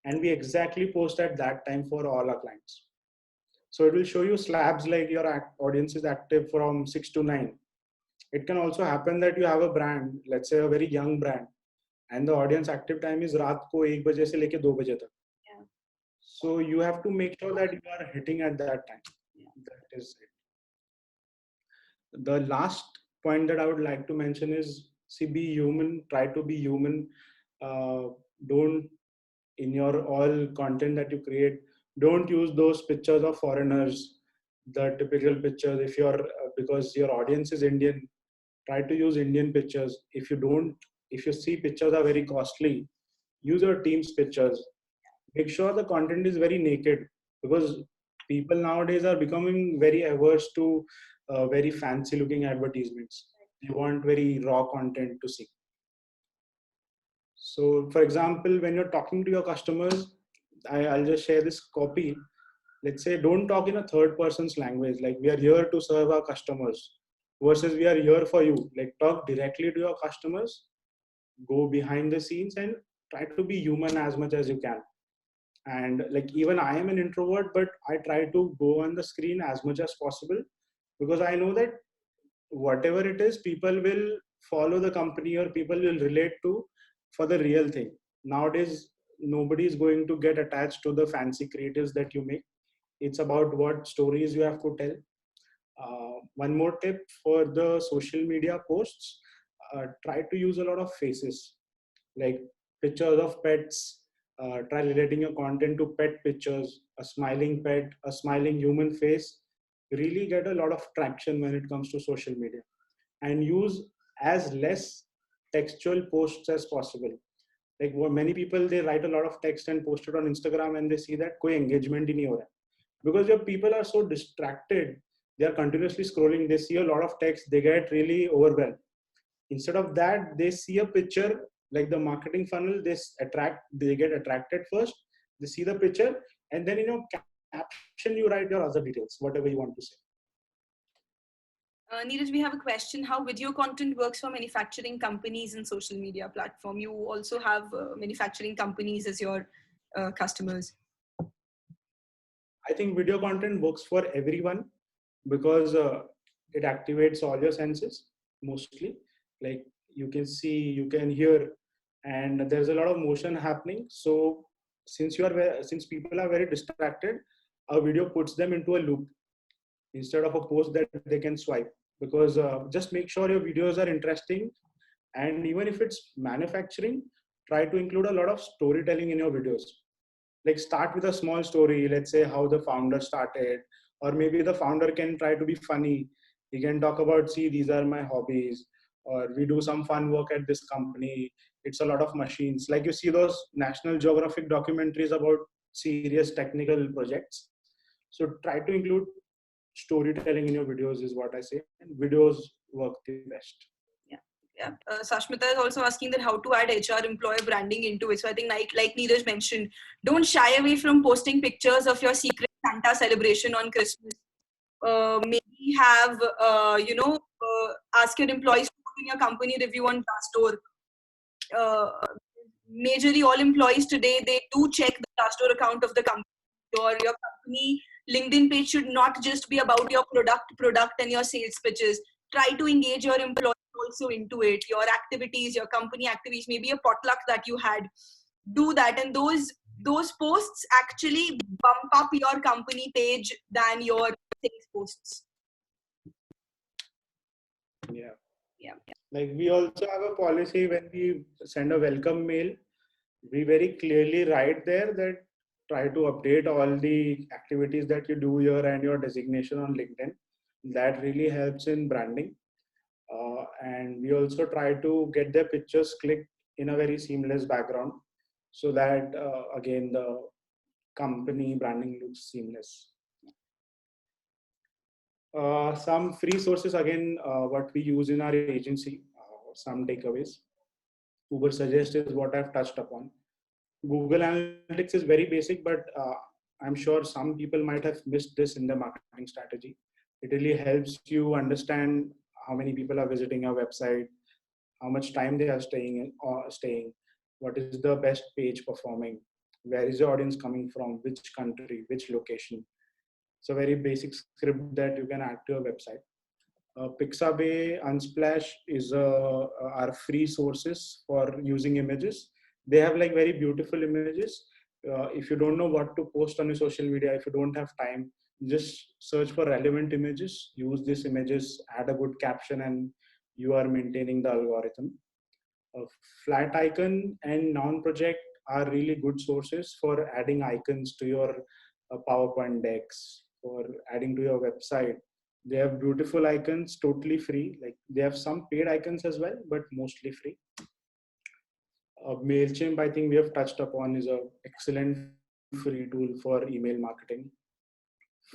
And we exactly post at that time for all our clients. So it will show you slabs like your audience is active from 6 to 9. It can also happen that you have a brand, let's say a very young brand, and the audience active time is रात को 1 बजे से लेके 2 बजे तक. Yeah. So you have to make sure that you are hitting at that time. Yeah. That is it. The last point that I would like to mention is See, be human, try to be human. Don't, in your all content that you create, don't use those pictures of foreigners, the typical pictures. If you're, because your audience is Indian, try to use Indian pictures. If you don't, if you see pictures are very costly, use your team's pictures. Make sure the content is very naked, because people nowadays are becoming very averse to very fancy looking advertisements. They want very raw content to see. So for example, when you're talking to your customers, I'll just share this copy. Let's say, don't talk in a third person's language, like we are here to serve our customers, versus we are here for you. Like, talk directly to your customers, go behind the scenes, and try to be human as much as you can. And like, even I am an introvert, but I try to go on the screen as much as possible, because I know that whatever it is, people will follow the company, or people will relate to for the real thing. Nowadays, nobody is going to get attached to the fancy creatives that you make. It's about what stories you have to tell. One more tip for the social media posts: try to use a lot of faces, like pictures of pets. Try relating your content to pet pictures. A smiling pet, a smiling human face really get a lot of traction when it comes to social media. And use as less textual posts as possible. Like, what many people, they write a lot of text and post it on Instagram, and they see that koi engagement hi nahi ho raha hai. Because your people are so distracted, they are continuously scrolling, they see a lot of text, they get really overwhelmed. Instead of that, they see a picture, like the marketing funnel, they get attracted first, they see the picture, and then caption, you write your other details, whatever you want to say. Neeraj, we have a question: how video content works for manufacturing companies and social media platform? You also have manufacturing companies as your customers. I think video content works for everyone, because it activates all your senses mostly. Like, you can see, you can hear, and there's a lot of motion happening. So since people are very distracted, a video puts them into a loop instead of a post that they can swipe. Because just make sure your videos are interesting. And even if it's manufacturing, try to include a lot of storytelling in your videos. Like, start with a small story, let's say how the founder started, or maybe the founder can try to be funny. He can talk about, see, these are my hobbies, or we do some fun work at this company, it's a lot of machines. Like, you see those National Geographic documentaries about serious technical projects. So try to include storytelling in your videos, is what I say, and videos work the best. Yeah. Sashmita is also asking that how to add HR employer branding into it. So I think like Neeraj mentioned, don't shy away from posting pictures of your secret Santa celebration on Christmas. Maybe have, ask your employees to put in your company review on Glassdoor. Majorly all employees today, they do check the Glassdoor account of the company. Your company LinkedIn page should not just be about your product and your sales pitches. Try to engage your employees also into it. Your activities, your company activities, maybe a potluck that you had. Do that, and those posts actually bump up your company page than your sales posts. Yeah. Yeah. Like, we also have a policy: when we send a welcome mail, we very clearly write there that try to update all the activities that you do here and your designation on LinkedIn. That really helps in branding. And we also try to get their pictures clicked in a very seamless background, so that again, the company branding looks seamless. Some free sources, again, what we use in our agency, some takeaways. Uber Suggest is what I've touched upon. Google Analytics is very basic, but I'm sure some people might have missed this in the marketing strategy. It really helps you understand how many people are visiting your website, how much time they are staying, what is the best page performing, where is the audience coming from, which country, which location. It's a very basic script that you can add to your website. Pixabay, Unsplash is are free sources for using images. They have like very beautiful images. If you don't know what to post on your social media, if you don't have time, just search for relevant images, use these images, add a good caption, and you are maintaining the algorithm. Flat icon and noun project are really good sources for adding icons to your PowerPoint decks, for adding to your website. They have beautiful icons, totally free. Like they have some paid icons as well, but mostly free. Mailchimp, I think we have touched upon, is a excellent free tool for email marketing.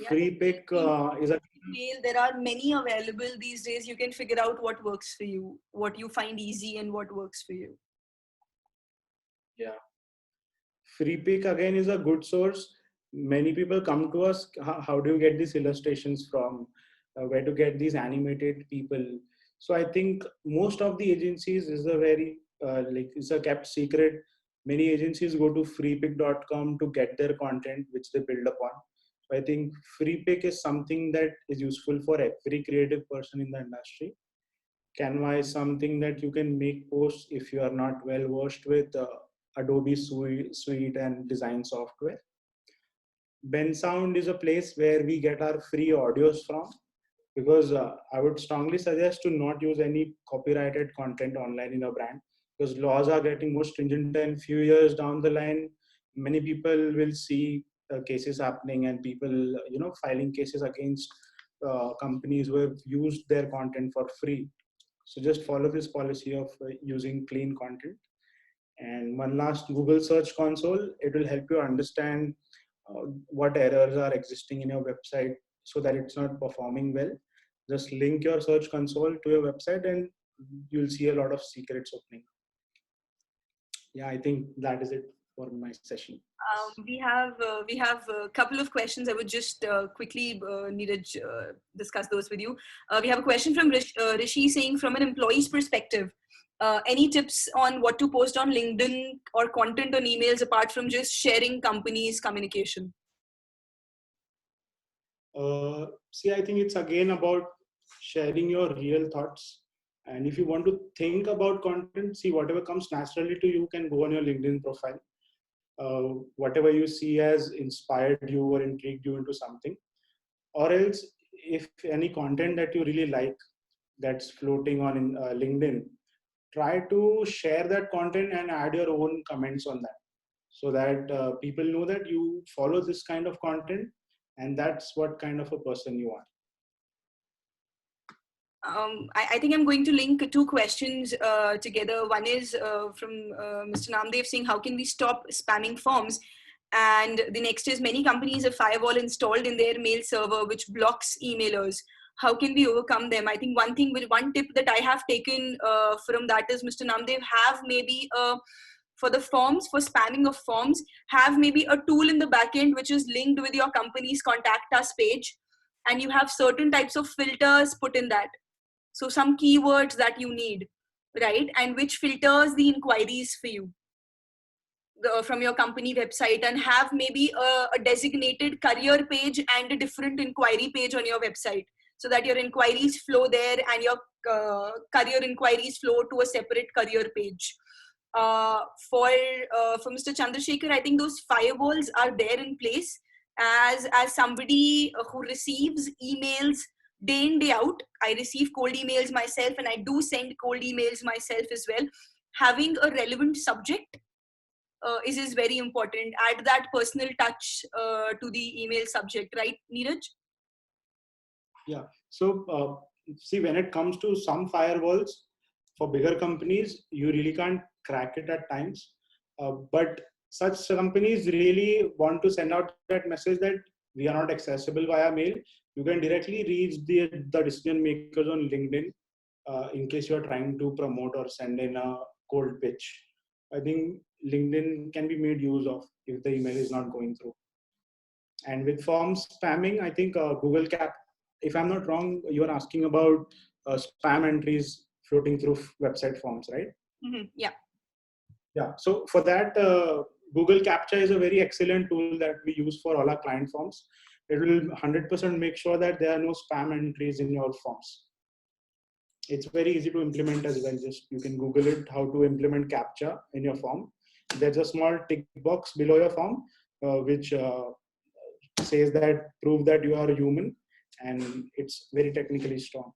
Yeah, Freepik is a mail. There are many available these days. You can figure out what works for you, what you find easy, and what works for you. yeah. Freepik again is a good source. Many people come to us. How do you get these illustrations from? Where to get these animated people? So I think most of the agencies is a very like it's a kept secret. Many agencies go to freepik.com to get their content, which they build upon. So I think Freepik is something that is useful for every creative person in the industry. Canva is something that you can make posts if you are not well versed with Adobe suite and design software. Bensound is a place where we get our free audios from, because I would strongly suggest to not use any copyrighted content online in a brand, because laws are getting more stringent, and few years down the line, many people will see cases happening and people, filing cases against companies who have used their content for free. So just follow this policy of using clean content. And one last, Google Search Console, it will help you understand what errors are existing in your website so that it's not performing well. Just link your Search Console to your website and you'll see a lot of secrets opening. Yeah, I think that is it for my session. We have a couple of questions. I would just quickly, Neeraj, discuss those with you. We have a question from Rishi saying, from an employee's perspective, any tips on what to post on LinkedIn or content on emails apart from just sharing companies' communication? See, I think it's again about sharing your real thoughts. And if you want to think about content, see whatever comes naturally to you can go on your LinkedIn profile. Whatever you see has inspired you or intrigued you into something. Or else, if any content that you really like that's floating on LinkedIn, try to share that content and add your own comments on that, so that people know that you follow this kind of content and that's what kind of a person you are. I think I'm going to link two questions together. One is from Mr. Namdev saying, how can we stop spamming forms? And the next is, many companies have firewall installed in their mail server which blocks emailers. How can we overcome them? I think one tip that I have taken from that is, Mr. Namdev, have maybe for the forms, for spamming of forms, have maybe a tool in the backend which is linked with your company's contact us page, and you have certain types of filters put in that. So some keywords that you need, right? And which filters the inquiries for you from your company website, and have maybe a designated career page and a different inquiry page on your website, so that your inquiries flow there and your career inquiries flow to a separate career page. For Mr. Chandrasekhar, I think those firewalls are there in place. As somebody who receives emails day in, day out, I receive cold emails myself, and I do send cold emails myself as well. Having a relevant subject is very important. Add that personal touch to the email subject, right, Neeraj? Yeah. So see, when it comes to some firewalls for bigger companies, you really can't crack it at times. But such companies really want to send out that message that we are not accessible via mail. You can directly reach the decision makers on LinkedIn in case you are trying to promote or send in a cold pitch. I think LinkedIn can be made use of if the email is not going through. And with form spamming, I think Google Cap, if I'm not wrong, you are asking about spam entries floating through website forms, right? Mm-hmm. Yeah. Yeah. So for that, Google Captcha is a very excellent tool that we use for all our client forms. It will 100% make sure that there are no spam entries in your forms. It's very easy to implement as well. Just you can Google it, how to implement Captcha in your form. There's a small tick box below your form, which says that prove that you are a human, and it's very technically strong.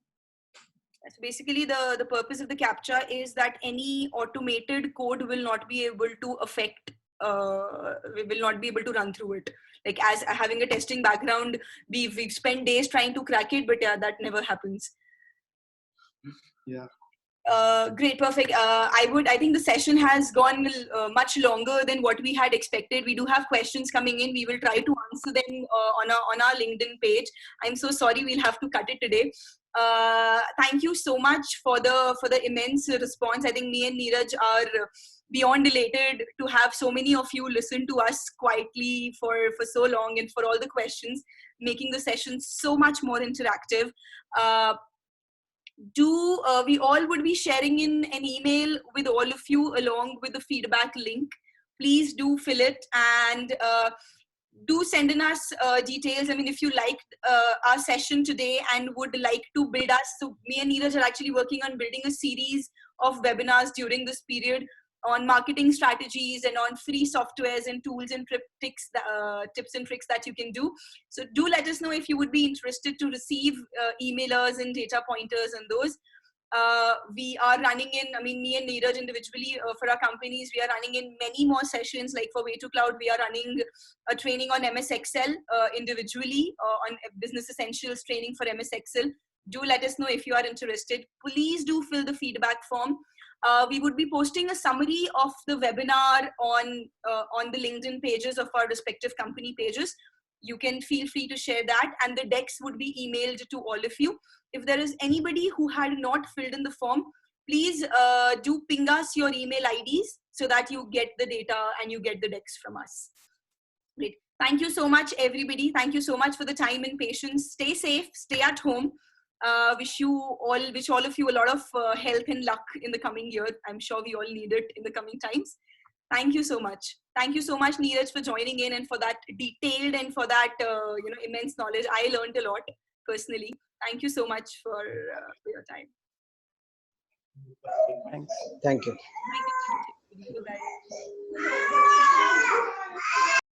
So basically, the purpose of the CAPTCHA is that any automated code will not be able to affect, we will not be able to run through it. Like, as having a testing background, we've spent days trying to crack it, but yeah, that never happens. Yeah. Great, perfect. I think the session has gone much longer than what we had expected. We do have questions coming in. We will try to answer them on our LinkedIn page. I'm so sorry, we'll have to cut it today. Thank you so much for the immense response. I think me and Neeraj are beyond elated to have so many of you listen to us quietly for so long, and for all the questions, making the session so much more interactive. We all would be sharing in an email with all of you along with the feedback link. Please do fill it, and do send in us details. I mean, if you liked our session today and would like to build us, so me and Neeraj are actually working on building a series of webinars during this period on marketing strategies and on free softwares and tools and tips and tricks that you can do. So do let us know if you would be interested to receive emailers and data pointers and those. We are running in, I mean, me and Neeraj individually for our companies, we are running in many more sessions. Like for Way2Cloud, we are running a training on MS Excel individually, on business essentials training for MS Excel. Do let us know if you are interested. Please do fill the feedback form. We would be posting a summary of the webinar on the LinkedIn pages of our respective company pages. You can feel free to share that, and the decks would be emailed to all of you. If there is anybody who had not filled in the form, please do ping us your email IDs so that you get the data and you get the decks from us. Great. Thank you so much, everybody. Thank you so much for the time and patience. Stay safe, stay at home. Wish all of you a lot of health and luck in the coming year. I'm sure we all need it in the coming times. Thank you so much. Thank you so much, Neeraj, for joining in and for that detailed and for that immense knowledge. I learned a lot personally. Thank you so much for your time. Thanks. Thank you. Thank you. Bye-bye.